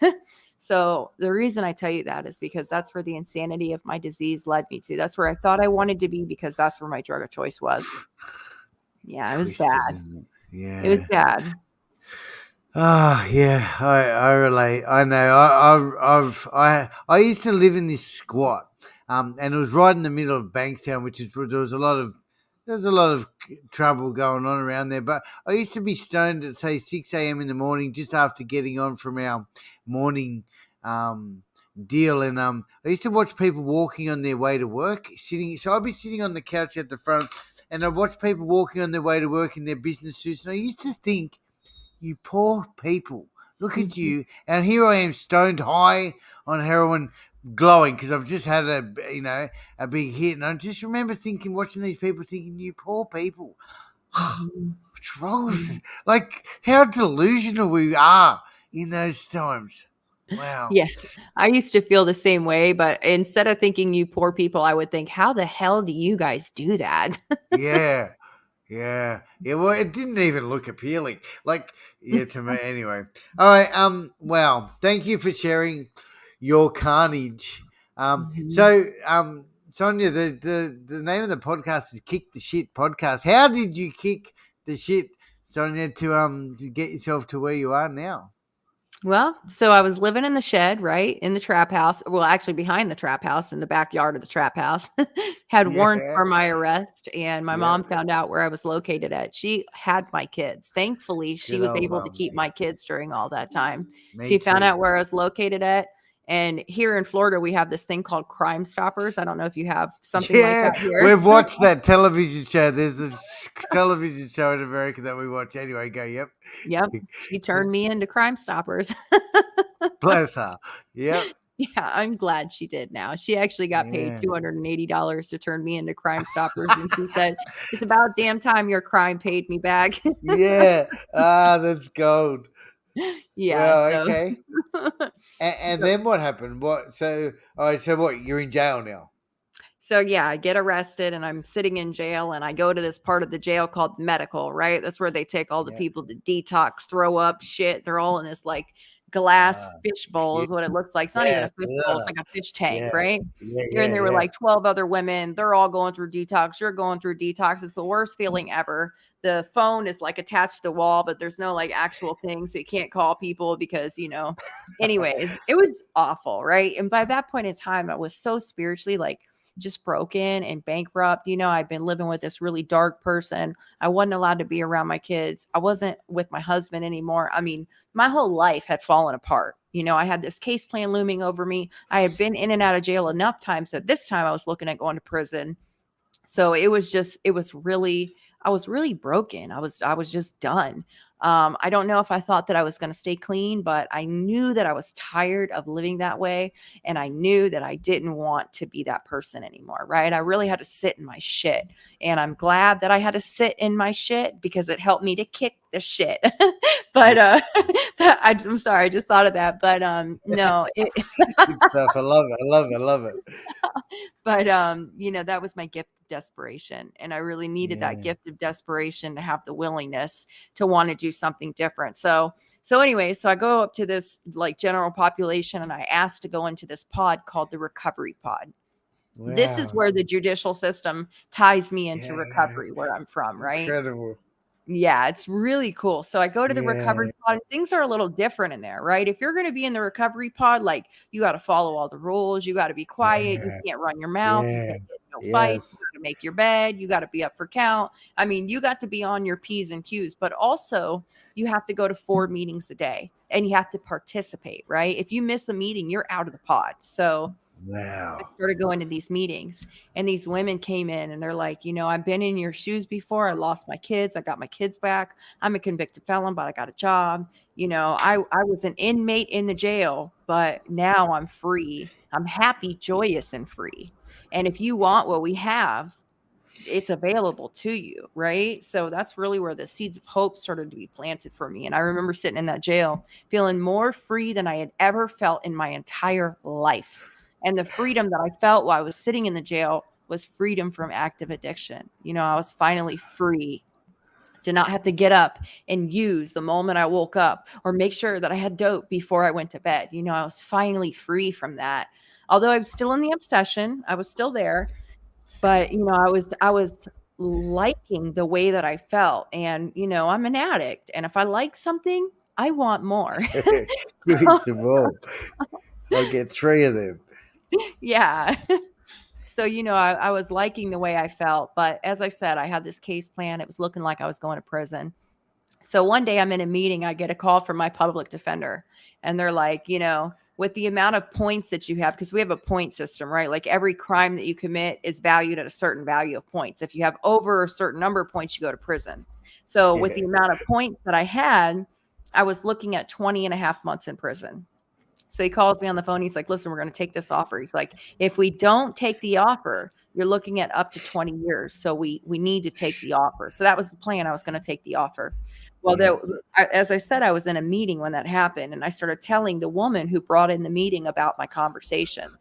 So the reason I tell you that is because that's where the insanity of my disease led me to. That's where I thought I wanted to be because that's where my drug of choice was. Yeah, it was Twisted, bad. isn't it? It was Yeah. bad. Ah, yeah, I relate. I know. I used to live in this squat, and it was right in the middle of Bankstown, which is there was a lot of trouble going on around there. But I used to be stoned at say 6 a.m. in the morning, just after getting on from our morning um deal, and I used to watch people walking on their way to work, sitting. So I'd be sitting on the couch at the front, and I'd watch people walking on their way to work in their business suits, and I used to think, you poor people. Look at Mhm. you. And here I am stoned high on heroin, glowing because I've just had a big hit. And I just remember thinking, watching these people, thinking, you poor people. Mhm. What's wrong with Mhm. it? Like, how delusional we are in those times. Wow. Yeah, I used to feel the same way, but instead of thinking you poor people, I would think, how the hell do you guys do that? Yeah. Yeah, yeah. Well, it didn't even look appealing. Like, yeah, to me anyway. All right. Well, thank you for sharing your carnage. Mhm. Sonia, the name of the podcast is "Kick the Shit" podcast. How did you kick the shit, Sonia, to get yourself to where you are now? Well, so I was living in the shed, right, in the trap house. Well, actually behind the trap house in the backyard of the trap house. Had warrants Yeah, for my arrest, and my yeah. mom found out where I was located at. She had my kids. Thankfully, she Good was old able to mum. keep my kids during all that time. Me She found too. out where I was located at, and here in Florida, we have this thing called Crime Stoppers. I don't know if you have something like Yeah, that here. we've watched that television show. There's a television show in America that we watch. Anyway, go. Yep. Yep, she turned me into Crime Stoppers. Bless her. Yep. Yeah, I'm glad she did now. She actually got paid Yeah. $280 to turn me into Crime Stoppers, and she said, "It's about damn time your crime paid me back." Yeah. Ah, that's gold. Yeah, Well, so okay. And so then what happened? What? So, all right. So what? You're in jail now. so yeah, I get arrested and I'm sitting in jail, and I go to this part of the jail called medical, right? That's where they take all the Yeah. people to detox, throw up, shit. They're all in this like glass Ah, fish bowl yeah, is what it looks like. It's not even yeah, a fish bowl, it's ugh, like a fish tank, yeah, right? yeah, You're in yeah, there with yeah. like 12 other women. They're all going through detox. You're going through detox. It's the worst feeling ever. The phone is like attached to the wall, but there's no like actual thing. So you can't call people because, anyways, it was awful. Right. And by that point in time, I was so spiritually like just broken and bankrupt. I'd been living with this really dark person. I wasn't allowed to be around my kids. I wasn't with my husband anymore. I mean, my whole life had fallen apart. I had this case plan looming over me. I had been in and out of jail enough times. So this time I was looking at going to prison. So I was really broken. I was just done. I don't know if I thought that I was going to stay clean, but I knew that I was tired of living that way. And I knew that I didn't want to be that person anymore. Right. I really had to sit in my shit. And I'm glad that I had to sit in my shit because it helped me to kick the shit. But I'm sorry, I just thought of that. But no, Good stuff. I love it. I love it. I love it. but that was my gift of desperation, and I really needed that Yeah. gift of desperation to have the willingness to want to do something different. So anyway, so I go up to this like general population and I asked to go into this pod called the recovery pod. This is Wow. where the judicial system ties me into Yeah. recovery where I'm from, right? Incredible. Yeah, it's really cool. So I go to the recovery Yeah. pod. Things are a little different in there, right? If you're going to be in the recovery pod, like you got to follow all the rules. You got to be quiet. You Yeah. can't run your mouth. You Yeah. can't get in no fights. You Yes. got to make your bed. You got to be up for count. I mean, you got to be on your P's and Q's, but also you have to go to 4 meetings a day and you have to participate, right? If you miss a meeting, you're out of the pod. So I Wow. started going to these meetings and these women came in and they're like, I've been in your shoes before. I lost my kids. I got my kids back. I'm a convicted felon, but I got a job. I was an inmate in the jail, but now I'm free. I'm happy, joyous, and free. And if you want what we have, it's available to you, right? So that's really where the seeds of hope started to be planted for me. And I remember sitting in that jail feeling more free than I had ever felt in my entire life. And the freedom that I felt while I was sitting in the jail was freedom from active addiction. I was finally free to not have to get up and use the moment I woke up or make sure that I had dope before I went to bed. I was finally free from that. Although I was still in the obsession, I was still there, but, I was liking the way that I felt, and, I'm an addict, and if I like something, I want more. Give me some more. I'll get three of them. Yeah. So, I was liking the way I felt, but as I said, I had this case plan. It was looking like I was going to prison. So one day I'm in a meeting, I get a call from my public defender, and they're like, with the amount of points that you have, because we have a point system, right? Like every crime that you commit is valued at a certain value of points. If you have over a certain number of points, you go to prison. So with Yeah. the amount of points that I had, I was looking at 20 and a half months in prison. So he calls me on the phone. He's like, listen, we're going to take this offer. He's like, if we don't take the offer, you're looking at up to 20 years. So we need to take the offer. So that was the plan. I was going to take the offer. Well, Yeah. as I said, I was in a meeting when that happened. And I started telling the woman who brought in the meeting about my conversation.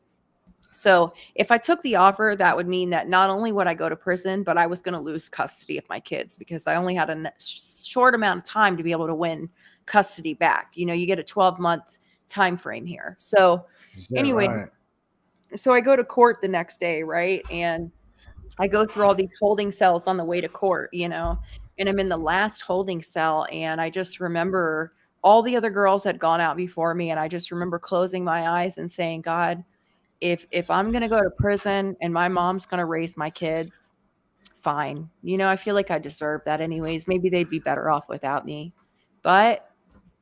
So if I took the offer, that would mean that not only would I go to prison, but I was going to lose custody of my kids because I only had a short amount of time to be able to win custody back. You get a 12-month time frame here. So Is that anyway, right? so I go to court the next day, right? And I go through all these holding cells on the way to court, and I'm in the last holding cell. And I just remember all the other girls had gone out before me. And I just remember closing my eyes and saying, God, if I'm going to go to prison and my mom's going to raise my kids, fine. I feel like I deserve that anyways. Maybe they'd be better off without me. But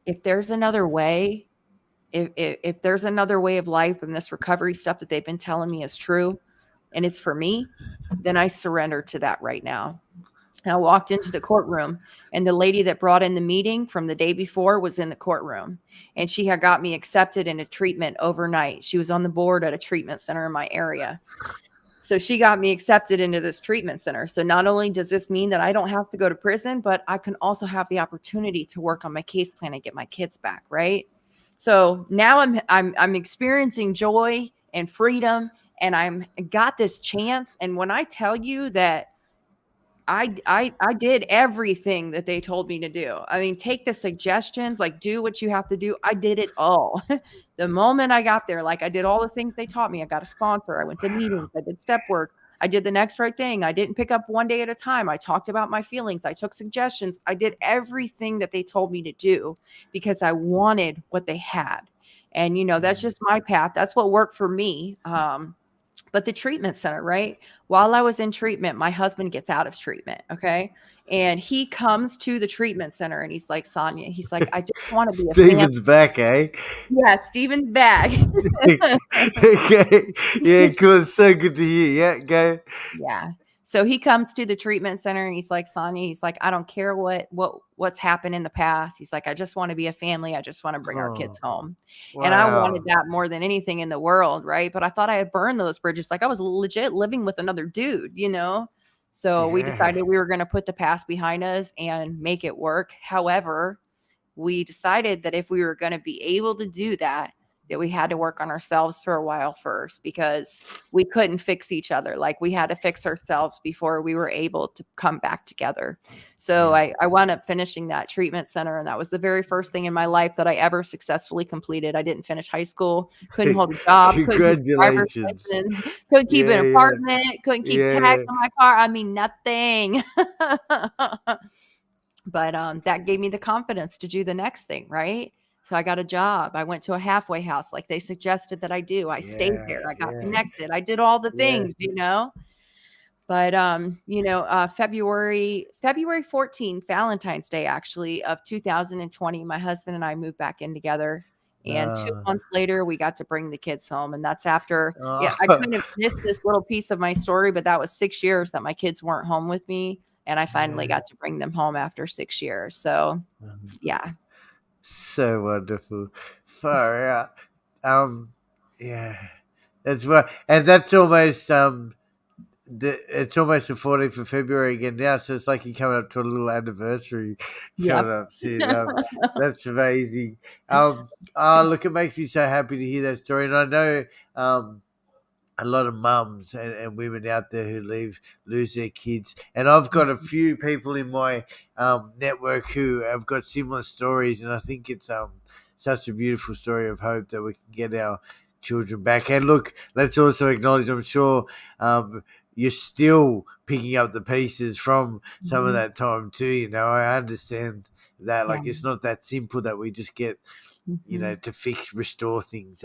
if there's another way, if there's another way of life and this recovery stuff that they've been telling me is true and it's for me, then I surrender to that right now. And I walked into the courtroom and the lady that brought in the meeting from the day before was in the courtroom, and she had got me accepted into treatment overnight. She was on the board at a treatment center in my area. So she got me accepted into this treatment center. So not only does this mean that I don't have to go to prison, but I can also have the opportunity to work on my case plan and get my kids back, right? So now I'm experiencing joy and freedom, and I'm got this chance. And when I tell you that I did everything that they told me to do. I mean, take the suggestions, like, do what you have to do. I did it all. The moment I got there, like, I did all the things they taught me. I got a sponsor. I went to meetings. I did step work. I did the next right thing. I didn't pick up one day at a time. I talked about my feelings. I took suggestions. I did everything that they told me to do because I wanted what they had. And, that's Mm. just my path. That's what worked for me. But the treatment center, right? While I was in treatment, my husband gets out of treatment. Okay. And he comes to the treatment center and he's like, Sonya, he's like, I just want to be a family. Steven's back, eh? Yeah, Steven's back. Sick. Okay. Yeah, cool. It's so good to hear. Yeah, go. Yeah. So he comes to the treatment center and he's like, Sonya, he's like, I don't care what's happened in the past. He's like, I just want to be a family. I just want to bring our kids Oh, home. And I wanted wow. that more than anything in the world, right? But I thought I had burned those bridges. Like I was legit living with another dude. So we Yeah. decided we were going to put the past behind us and make it work. However, we decided that if we were going to be able to do that, that we had to work on ourselves for a while first because we couldn't fix each other. Like we had to fix ourselves before we were able to come back together. So Yeah. I wound up finishing that treatment center. And that was the very first thing in my life that I ever successfully completed. I didn't finish high school, couldn't hold a job, couldn't get a driver's Congratulations. license, couldn't keep an Yeah, yeah. apartment, couldn't keep tags Yeah. on my car. I mean, nothing. But that gave me the confidence to do the next thing, right? So I got a job. I went to a halfway house like they suggested that I do. I stayed Yeah. there. I got Yeah. connected. I did all the Yeah. things. But February 14th, Valentine's Day actually of 2020, my husband and I moved back in together. And 2 No. months later, we got to bring the kids home. And that's after, yeah, I Oh, kind of missed this little piece of my story, but that was 6 years that my kids weren't home with me. And I finally yeah. got to bring them home after 6 years. So yeah. So wonderful. Far out. Yeah. That's what, and that's almost it's almost the 14th of February again now, so it's like you're coming up to a little anniversary coming Yep. up soon. That's amazing. Look, it makes me so happy to hear that story, and I know a lot of mums and women out there who lose their kids, and I've got a few people in my network who have got similar stories, and I think it's such a beautiful story of hope that we can get our children back. And look, let's also acknowledge, I'm sure you're still picking up the pieces from some of Mhm. that time too. I understand that, Yeah. like, it's not that simple that we just get Mhm. to restore things.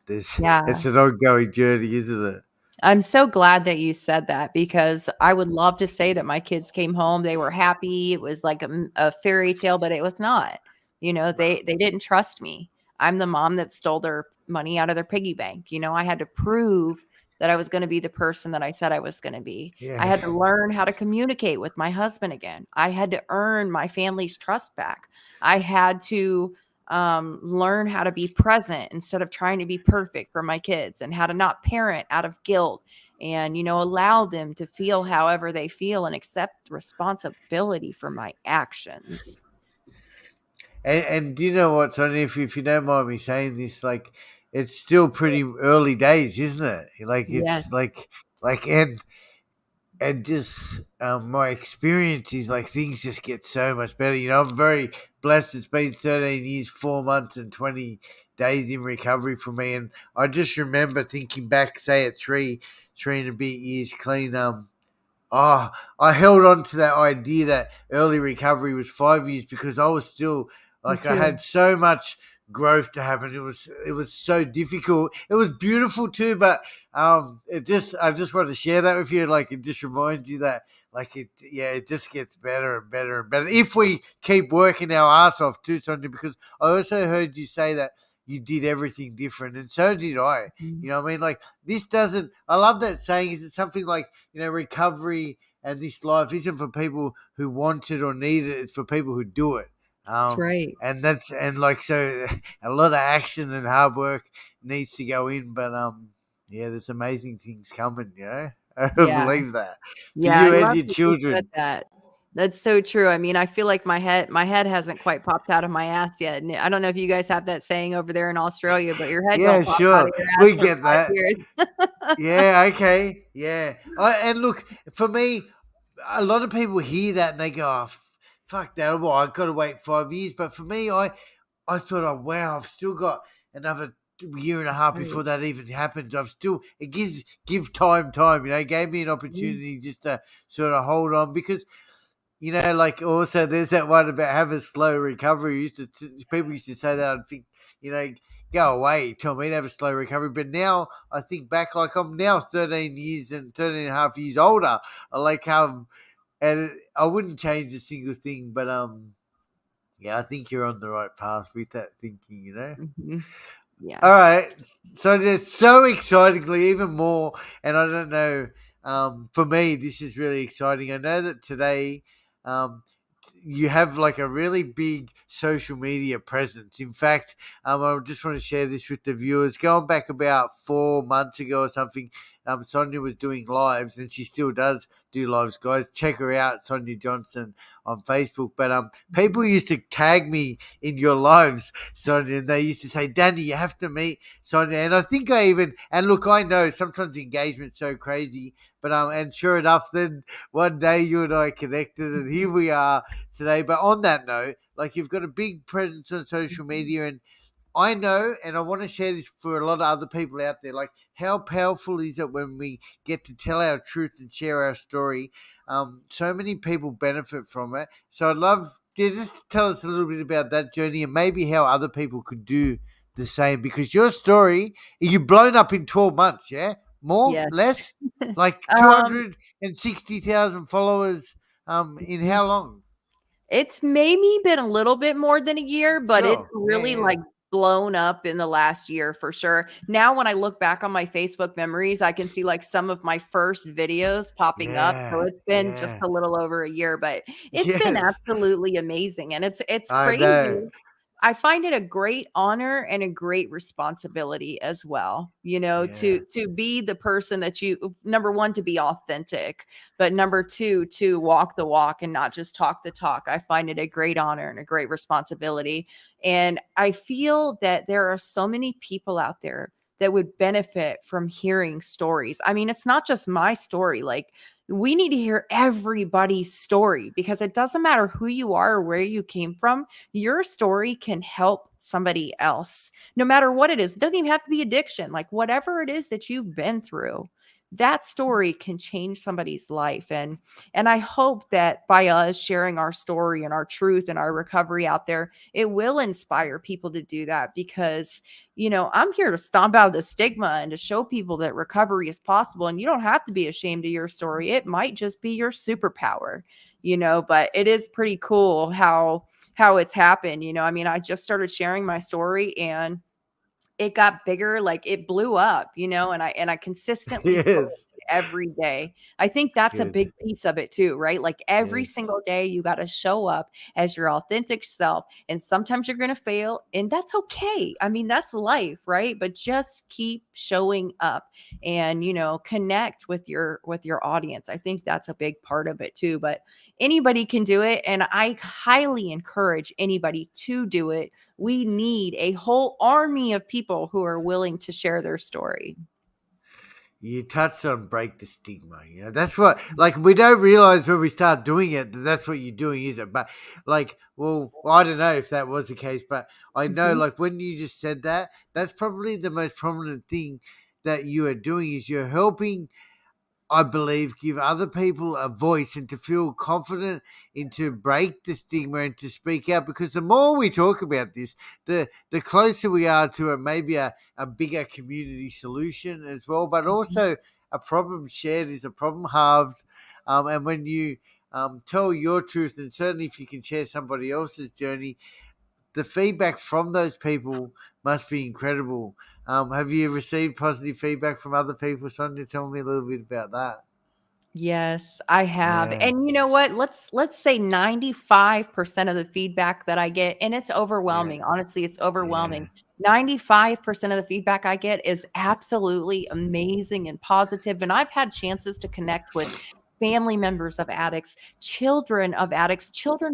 There's Yeah. It's an ongoing journey, isn't it? I'm so glad that you said that because I would love to say that my kids came home, they were happy, it was like a fairy tale, but it was not. They didn't trust me. I'm the mom that stole their money out of their piggy bank. I had to prove that I was going to be the person that I said I was going to be. I Yeah. had to learn how to communicate with my husband again. I had to earn my family's trust back. I had to learn how to be present instead of trying to be perfect for my kids and how to not parent out of guilt and allow them to feel however they feel and accept responsibility for my actions. And do you know what, Tony? If you don't mind me saying this, like, it's still pretty early days, isn't it? Like, Yes. it's like and just my experience is like things just get so much better. I'm very blessed. It's been 13 years, 4 months, and 20 days in recovery for me, and I just remember thinking back, say at three and a bit years clean. Oh, I held on to that idea that early recovery was 5 years because I was still Me like I too. had so much growth to happen. It was so difficult. It was beautiful too, but I just wanted to share that with you. Like, it just reminds you that, like, it just gets better and better and better if we keep working our ass off too, Sonia. Because I also heard you say that you did everything different, and so did I. Mhm. You know what I mean? Like, this doesn't. I love that saying. Is it something like, recovery and this life isn't for people who want it or need it. It's for people who do it. That's right. And like, so a lot of action and hard work needs to go in, but yeah, there's amazing things coming. I Yeah. believe that for Yeah, I you and love your that you said children. that. That's so true. I mean, I feel like my head hasn't quite popped out of my ass yet, and I don't know if you guys have that saying over there in Australia, but your head Yeah, don't pop out sure, of your ass we for get 5 that. years. Yeah, okay, yeah. And look, for me, a lot of people hear that and they go, oh, fuck that. Well, I got to wait 5 years. But for me, I thought, oh, wow, I've still got another year and a half Right. before that even happens. I've still, it give time, gave me an Mhm. opportunity just to sort of hold on because, like also there's that one about have a slow recovery. People used to say that and think, you know, go away, tell me to have a slow recovery. But now I think back, like I'm now 13 and a half years older. I like and I wouldn't change a single thing, but yeah, I think you're on the right path with that thinking. Mhm. Yeah. All right, so there's so excitingly even more, and I don't know. For me, this is really exciting. I know that today, um, you have like a really big social media presence. In fact, I just want to share this with the viewers. Going back about 4 months ago or something, Sonya was doing lives, and she still does do lives. Guys, check her out, Sonya Johnson on Facebook. But people Mhm. used to tag me in your lives, Sonia, and they used to say, Danny, you have to meet Sonia. And I think and look, I know sometimes the engagement's so crazy, but and sure enough, then one day you and I connected, and here we are today. But on that note, like you've got a big presence on social Mhm. media, and I know, and I want to share this for a lot of other people out there. Like, how powerful is it when we get to tell our truth and share our story? So many people benefit from it. So I'd love to just tell us a little bit about that journey and maybe how other people could do the same. Because your story, you've blown up in 12 months, yeah? More? Yes. Less? Like Um, 260,000 followers in mhm. how long? It's maybe been a little bit more than a year, but it's Sure. Yeah, really, yeah. like, blown up in the last year for sure. Now when I look back on my Facebook memories, I can see, like, some of my first videos popping up, so Yeah. it's been just Yeah. a little over a year, but it's been Yes. absolutely amazing, and it's I crazy. know. I find it a great honor and a great responsibility as well, Yeah. to be the person that number 1, to be authentic, but number 2, to walk the walk and not just talk the talk. I find it a great honor and a great responsibility. And I feel that there are so many people out there that would benefit from hearing stories. I mean, it's not just my story. Like, we need to hear everybody's story because it doesn't matter who you are or where you came from, your story can help somebody else no matter what it is. It doesn't even have to be addiction, like whatever it is that you've been through, that story can change somebody's life. And I hope that by us sharing our story and our truth and our recovery out there, it will inspire people to do that because I'm here to stomp out the stigma and to show people that recovery is possible, and you don't have to be ashamed of your story. It might just be your superpower. But it is pretty cool how it's happened. I mean, I just started sharing my story and it got bigger, like it blew up, and I consistently post Yes. every day. I think that's a Good. big piece of it too, right? Like every Yes. single day you got to show up as your authentic self, and sometimes you're going to fail, and that's okay. I mean, that's life, right? But just keep showing up and connect with your audience. I think that's a big part of it too, but anybody can do it, and I highly encourage anybody to do it. We need a whole army of people who are willing to share their story. You touched on break the stigma. That's what, like, we don't realize when we start doing it that that's what you're doing, is it? But, like, well, I don't know if that was the case, but I know, Mhm. like, when you just said that, that's probably the most prominent thing that you are doing is you're helping, I believe, give other people a voice and to feel confident and to break the stigma and to speak out. Because the more we talk about this, the closer we are to maybe a bigger community solution as well. But Mhm. also, a problem shared is a problem halved. And when you tell your truth, and certainly if you can share somebody else's journey, the feedback from those people must be incredible. Have you received positive feedback from other people? Sonia, tell me a little bit about that. Yes, I have. Yeah, And you know what? Let's say 95% of the feedback that I get, and it's yeah, overwhelming. Honestly, it's yeah, overwhelming. 95% of the feedback I get is absolutely amazing and positive. And I've had chances to connect with family members of addicts, children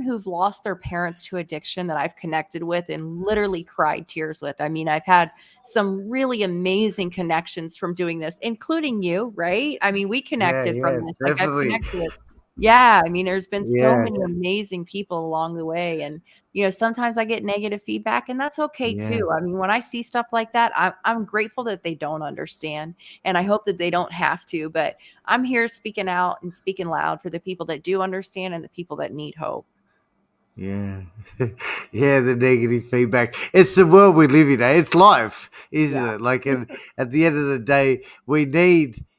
who've lost their parents to addiction that I've connected with and literally cried tears with. I mean, I've had some really amazing connections from doing this, including you, right? I mean, we yeah, connected from yes, this. Like I've definitely. connected with. Yeah, I mean, there's been so Yeah, many amazing people along the way, and, sometimes I get negative feedback, and that's okay yeah, too. I mean, when I see stuff like that, I'm grateful that they don't understand, and I hope that they don't have to, but I'm here speaking out and speaking loud for the people that do understand and the people that need hope. yeah, yeah. The negative feedback. It's the world we live in. Eh? It's life, isn't Yeah. it? Like, and at the end of the day,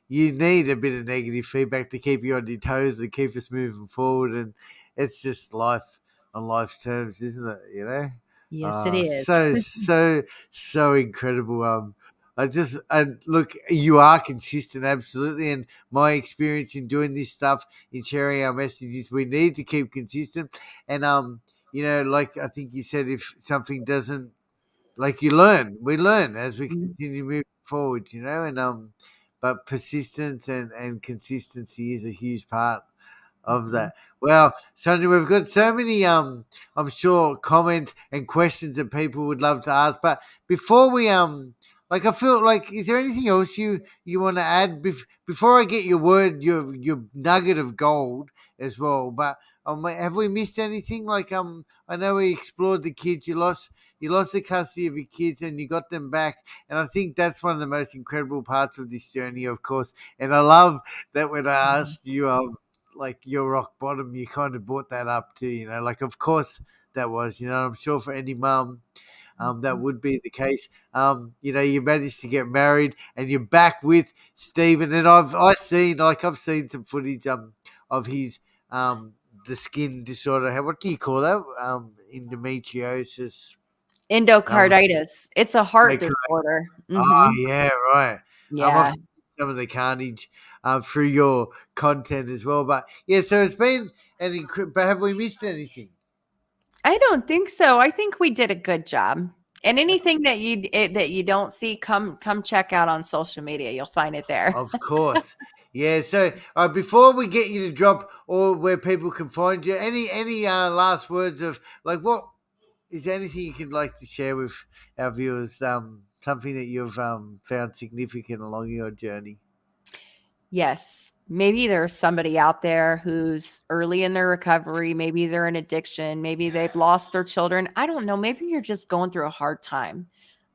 you need a bit of negative feedback to keep you on your toes and keep us moving forward. And it's just life on life's terms, isn't it? You know. Yes, it is. So incredible. I look. You are consistent, absolutely. And my experience in doing this stuff, in sharing our messages, we need to keep consistent. And like I think you said, if something doesn't, like, we learn as we Mhm, continue moving forward. And but persistence and consistency is a huge part of mhm, that. Well, Sonia, we've got so many I'm sure comments and questions that people would love to ask. But before we like, I feel like, is there anything else you want to add before I get your nugget of gold as well? But have we missed anything? Like, I know we explored the kids. You lost the custody of your kids and you got them back, and I think that's one of the most incredible parts of this journey, of course. And I love that when I mhm, asked you like your rock bottom, you kind of brought that up too. Like, of course that was. I'm sure for any mum, that mhm. would be the case. You managed to get married and you're back with Stephen, and I've seen some footage of his um the skin disorder. What do you call that? Endometriosis. Um, Endocarditis. It's a heart like, disorder. oh Mhm. yeah, right. I've Yeah. seen some of the carnage through your content as well. But yeah, so it's been but have we missed anything? I don't think so. I think we did a good job. And anything that you don't see, come check out on social media. You'll find it there. Of course. Yeah, so before we get you to drop or where people can find you, any last words of, like, what is there anything you could like to share with our viewers? Something that you've found significant along your journey. Yes. Maybe there's somebody out there who's early in their recovery. Maybe they're in addiction. Maybe they've lost their children. I don't know. Maybe you're just going through a hard time.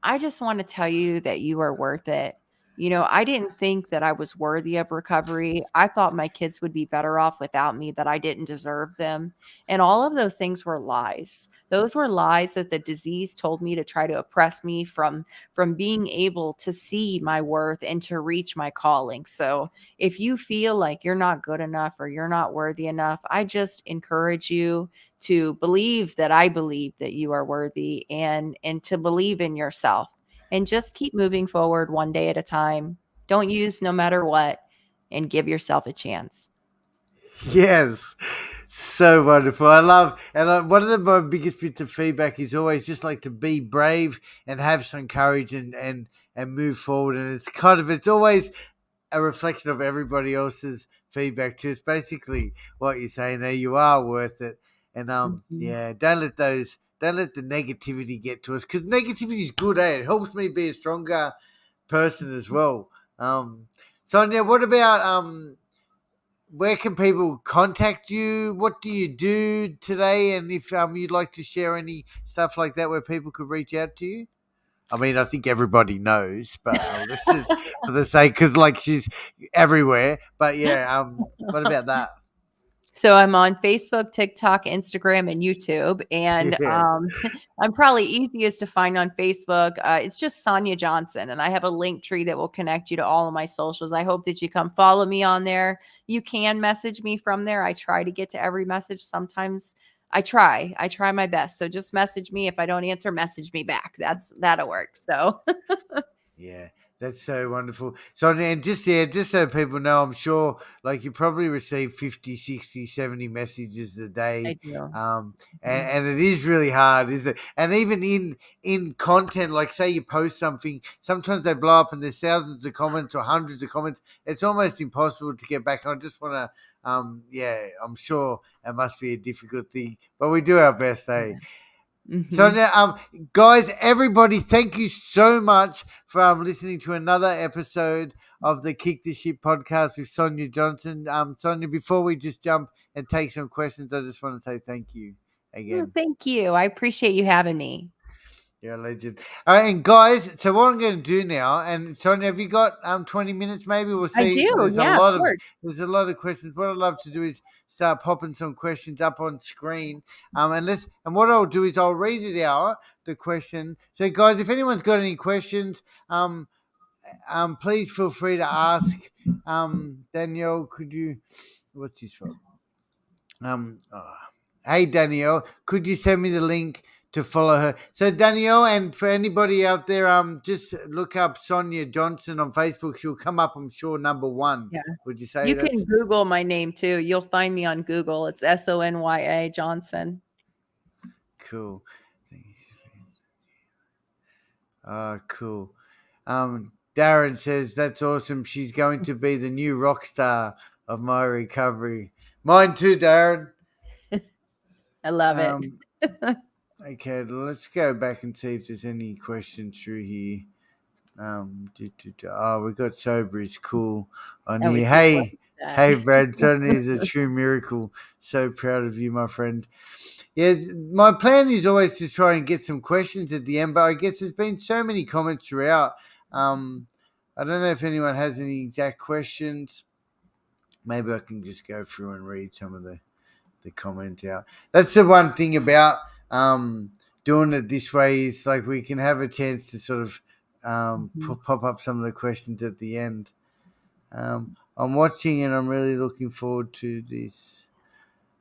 I just want to tell you that you are worth it. I didn't think that I was worthy of recovery. I thought my kids would be better off without me, that I didn't deserve them. And all of those things were lies. Those were lies that the disease told me to try to oppress me from being able to see my worth and to reach my calling. So, if you feel like you're not good enough or you're not worthy enough, I just encourage you to believe that I believe that you are worthy, and to believe in yourself, and just keep moving forward one day at a time. Don't use no matter what, and give yourself a chance. Yes, so wonderful. I love, and one of my biggest bits of feedback is always just like to be brave and have some courage and move forward. And it's always a reflection of everybody else's feedback too. It's basically what you're saying there. You are worth it, and Mhm. yeah, don't let the negativity get to us, because negativity is good. It helps me be a stronger person as well. Sonia, what about where can people contact you? What do you do today? And if you'd like to share any stuff like that where people could reach out to you? I mean, I think everybody knows, but this is for the sake, because like she's everywhere. But yeah, what about that? So I'm on Facebook, TikTok, Instagram, and YouTube. And Yeah, I'm probably easiest to find on Facebook. It's just Sonya Johnson. And I have a link tree that will connect you to all of my socials. I hope that you come follow me on there. You can message me from there. I try to get to every message. Sometimes I try my best. So just message me. If I don't answer, message me back. That'll work. So yeah, that's so wonderful. So, and just so people know, I'm sure like you probably receive 50, 60, 70 messages a I day. do. Um, and, Mhm. and it is really hard, isn't it? And even in content, like say you post something, sometimes they blow up and there's thousands of comments or hundreds of comments. It's almost impossible to get back. And I just want to, yeah, I'm sure it must be a difficult thing, but we do our best, eh? So Mhm. now, guys, everybody, thank you so much for listening to another episode of the Kick the Shit podcast with Sonya Johnson. Sonya, before we just jump and take some questions, I just want to say thank you Oh, again. thank you. I appreciate you having me. You're a legend. All right, and guys, so what I'm going to do now, and Sonia, have you got 20 minutes? Maybe we'll I see. do. Yeah, of course. There's a lot of questions. What I'd love to do is start popping some questions up on screen. And what I'll do is I'll read it out the question. So guys, if anyone's got any questions, please feel free to ask. Danielle, could you? What's this one? Um, oh, hey Danielle, could you send me the link to follow her? So Danielle, and for anybody out there, just look up Sonya Johnson on Facebook. She'll come up, I'm sure, number one. Yeah. Would you say You can that's Google my name too. You'll find me on Google. It's Sonya Johnson. cool? Cool. Darren says that's awesome. She's going to be the new rock star of my recovery. Mine too, Darren. I love it. Um, okay, let's go back and see if there's any questions through here. Oh, we got sober is cool on I was here. just looking Hey, at hey, that. Brad, Sonny is a true miracle. So proud of you, my friend. Yeah, my plan is always to try and get some questions at the end, but I guess there's been so many comments throughout. Um, I don't know if anyone has any exact questions. Maybe I can just go through and read some of the comments out. That's the one thing about doing it this way is like we can have a chance to sort of Mhm. pop up some of the questions at the end. I'm watching and I'm really looking forward to this.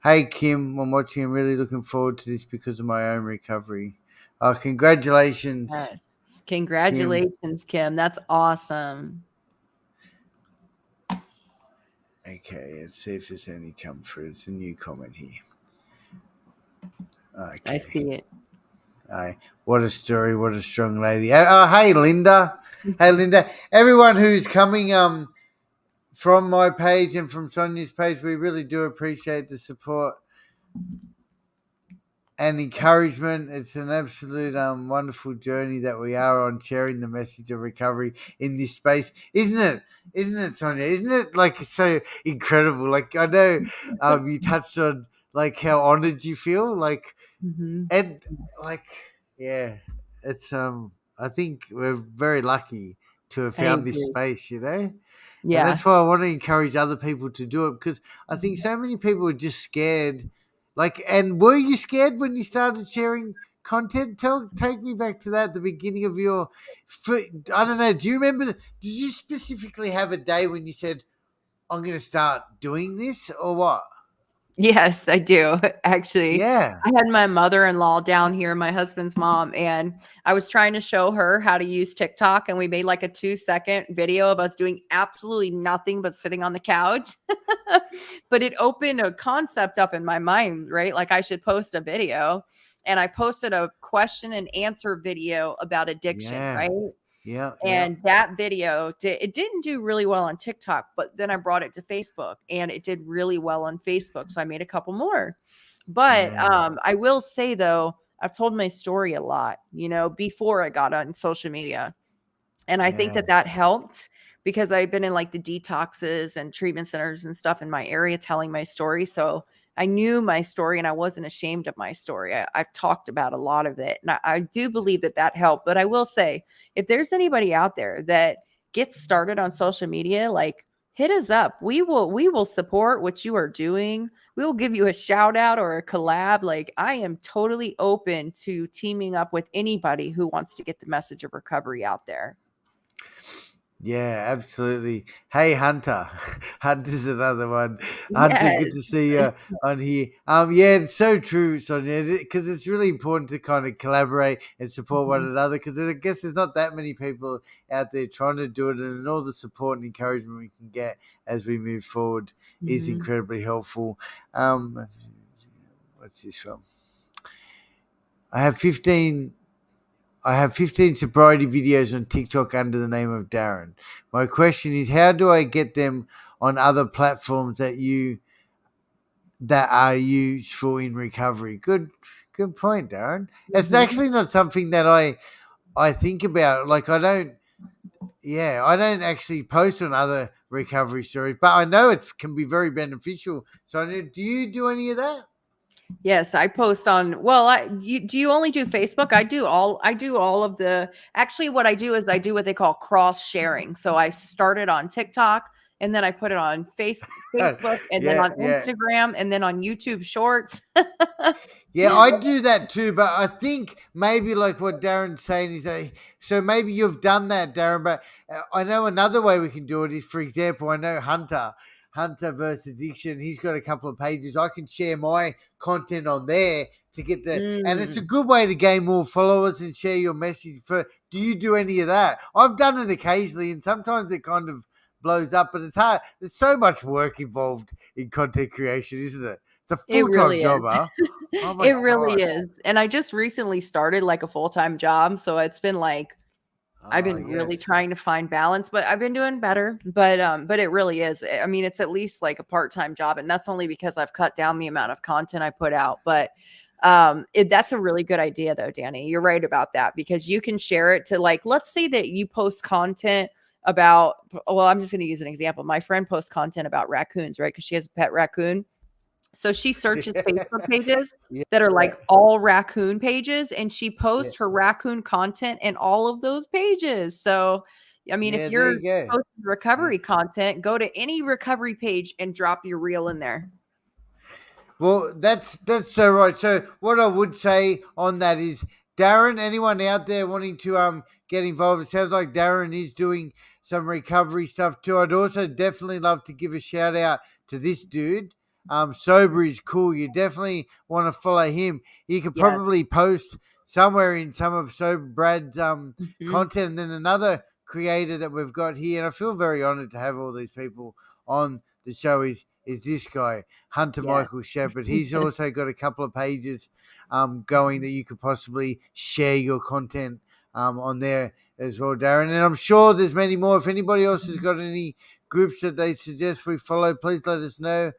Hey Kim, I'm watching and really looking forward to this because of my own recovery. Congratulations, Yes. Kim. Congratulations, Kim. That's awesome. Okay, let's see if there's any come through. It's a new comment here. I Okay. see it. What a story! What a strong lady! Hey, Linda. Hey, Linda. Everyone who's coming from my page and from Sonia's page, we really do appreciate the support and encouragement. It's an absolute wonderful journey that we are on, sharing the message of recovery in this space, isn't it? Isn't it, Sonia? Isn't it like so incredible? Like I know you touched on like how honored you feel, like Mhm. and like yeah, it's I think we're very lucky to have I found this agree. space, you know? And Yeah. that's why I want to encourage other people to do it because I think Mhm. so many people are just scared. Like, and were you scared when you started sharing content? Take me back to that, the beginning of your. I don't know. Do you remember? Did you specifically have a day when you said, "I'm going to start doing this," or what? Yes, I do. Actually, Yeah, I had my mother-in-law down here, my husband's mom, and I was trying to show her how to use TikTok, and we made like a 2-second video of us doing absolutely nothing but sitting on the couch. But it opened a concept up in my mind, right? Like I should post a video. And I posted a question and answer video about addiction, yeah, right? yeah, yeah, And that video it didn't do really well on TikTok, but then I brought it to Facebook and it did really well on Facebook. So I made a couple more. But yeah, I will say though, I've told my story a lot, before I got on social media. And I think yeah, that that helped because I've been in like the detoxes and treatment centers and stuff in my area telling my story. So I knew my story and I wasn't ashamed of my story. I've talked about a lot of it. And I do believe that that helped. But I will say, if there's anybody out there that gets started on social media, like hit us up. We will support what you are doing. We will give you a shout out or a collab. Like I am totally open to teaming up with anybody who wants to get the message of recovery out there. yeah, absolutely. Hey, Hunter. Hunter's another one. Hunter, good Yes. to see you on here. Yeah, it's so true, Sonia, because it's really important to kind of collaborate and support one Mhm, another. Because I guess there's not that many people out there trying to do it, and all the support and encouragement we can get as we move forward is mhm. incredibly helpful. Um, what's this from? I have 15 I have 15 sobriety videos on TikTok under the name of Darren. My question is, how do I get them on other platforms that you that are useful in recovery. Good point, Darren. It's Mhm. actually not something that I think about. Like I don't. Yeah, I don't actually post on other recovery stories, but I know it can be very beneficial. So, do you do any of that? Yes, I post on well, do you only do Facebook? I do all of the actually what I do is I do what they call cross sharing. So I started on TikTok and then I put it on Facebook and then Yeah, on yeah. Instagram and then on YouTube Shorts. Yeah, I do that too, but I think maybe like what Darren's saying is that so maybe you've done that, Darren. But I know another way we can do it is, for example, I know Hunter versus Addiction. He's got a couple of pages. I can share my content on there to get and it's a Mm, good way to gain more followers and share your message. Do you do any of that? I've done it occasionally, and sometimes it kind of blows up, but it's hard. There's so much work involved in content creation, isn't it? It's a it full time really job, is. huh? Oh my It really god. is. And I just recently started like a full-time job, so it's been like I've Oh been really yes. trying to find balance, but I've been doing better. But it really is. I mean, it's at least like a part-time job, and that's only because I've cut down the amount of content I put out. But that's a really good idea though, Danny. You're right about that because you can share it to like, let's say that you post content about, well, I'm just going to use an example. My friend posts content about raccoons, right? Because she has a pet raccoon. So she searches Facebook pages Yeah. that are Yeah. like all raccoon pages and she Yeah. posts her raccoon content in all of those pages. So, I mean, if Yeah, there you're you go. posting Yeah. recovery content, go to any recovery page and drop your reel in there. Well, that's so right. So what I would say on that is, Darren, anyone out there wanting to get involved, it sounds like Darren is doing some recovery stuff too. I'd also definitely love to give a shout out to this dude. Sober is cool. You definitely want to follow him. You could Yes. probably post somewhere in some of Sober Brad's Mhm. content. And then another creator that we've got here, and I feel very honored to have all these people on the show is this guy. Hunter Yes. Michael Shepherd. He's also got a couple of pages going that you could possibly share your content on there as well, Darren. And I'm sure there's many more. If anybody else has got any groups that they suggest we follow, please let us know.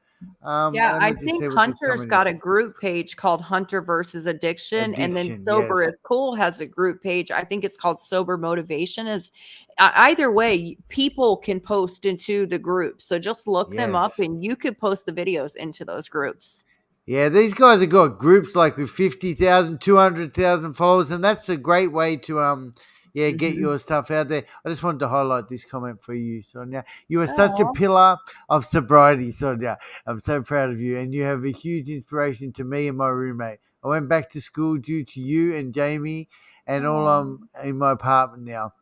Yeah, Let I me just think see what this Hunter's comment got is. a group page called Hunter versus Addiction, and then Addiction, Sober yes. is Cool has a group page. I think it's called Sober Motivation. Is either way, people can post into the group. So just look them up, Yes. and you could post the videos into those groups. Yeah, these guys have got groups like with 50,000, 200,000 followers, and that's a great way to yeah, get Mhm. your stuff out there. I just wanted to highlight this comment for you, Sonia. You are such a Oh, pillar of sobriety, Sonia. I'm so proud of you, and you have a huge inspiration to me and my roommate. I went back to school due to you and Jamie, and all oh, I'm in my apartment now.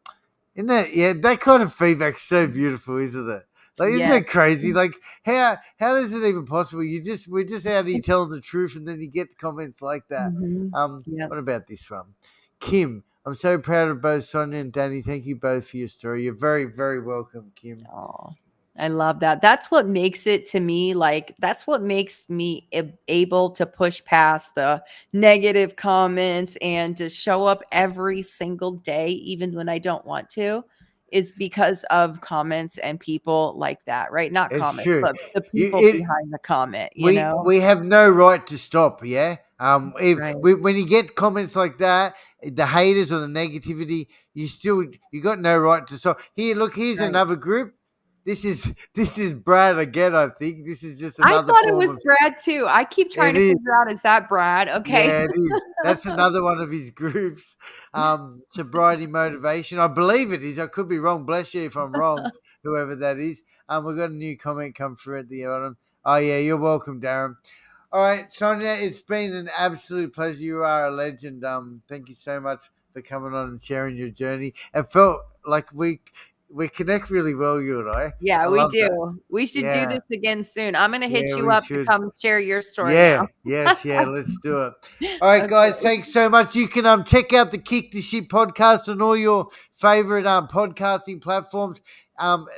Isn't that yeah? That kind of feedback's so beautiful, isn't it? Like, isn't yes. it crazy? Like, how is it even possible? We're just out here telling the truth, and then you get comments like that. Mhm. Yep. What about this one, Kim? I'm so proud of both Sonia and Danny. Thank you both for your story. You're very welcome, Kim. Oh, I love that. That's what makes it to me like that's what makes me able to push past the negative comments and to show up every single day, even when I don't want to, is because of comments and people like that, right? Not It's comments, true. but the You people it behind the comment, you know? we have no right to stop. Yeah. If Right, when you get comments like that, the haters or the negativity, you got no right to stop. Here, look, here's right. another group. This is Brad again. I think this is just I another thought it form was of Brad too. I keep trying it to is. figure out, is that Brad? Okay. Yeah, it is. That's another one of his groups. Sobriety motivation. I believe it is. I could be wrong. Bless you if I'm wrong, whoever that is. We've got a new comment come through at the bottom. Oh yeah, you're welcome, Darren. All right, Sonia, it's been an absolute pleasure. You are a legend. Thank you so much for coming on and sharing your journey. It felt like we connect really well, you and I. Yeah, I we love that. do. We should do Yeah, this again soon. I'm gonna hit yeah, you we up to should. come share your story Yeah, now. yes, yeah, let's do it. All right, guys, Okay. thanks so much. You can check out the Kick the Shit podcast on all your favorite podcasting platforms.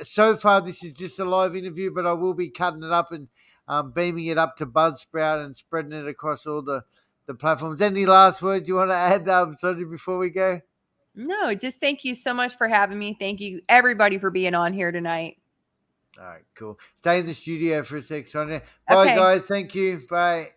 So far this is just a live interview, but I will be cutting it up and beaming it up to Buzzsprout and spreading it across all the platforms. Any last words you want to add, Sonia, before we go? No, just thank you so much for having me. Thank you everybody for being on here tonight. All right, cool. Stay in the studio for a sec, Sonia. Bye, Okay. guys. Thank you. Bye.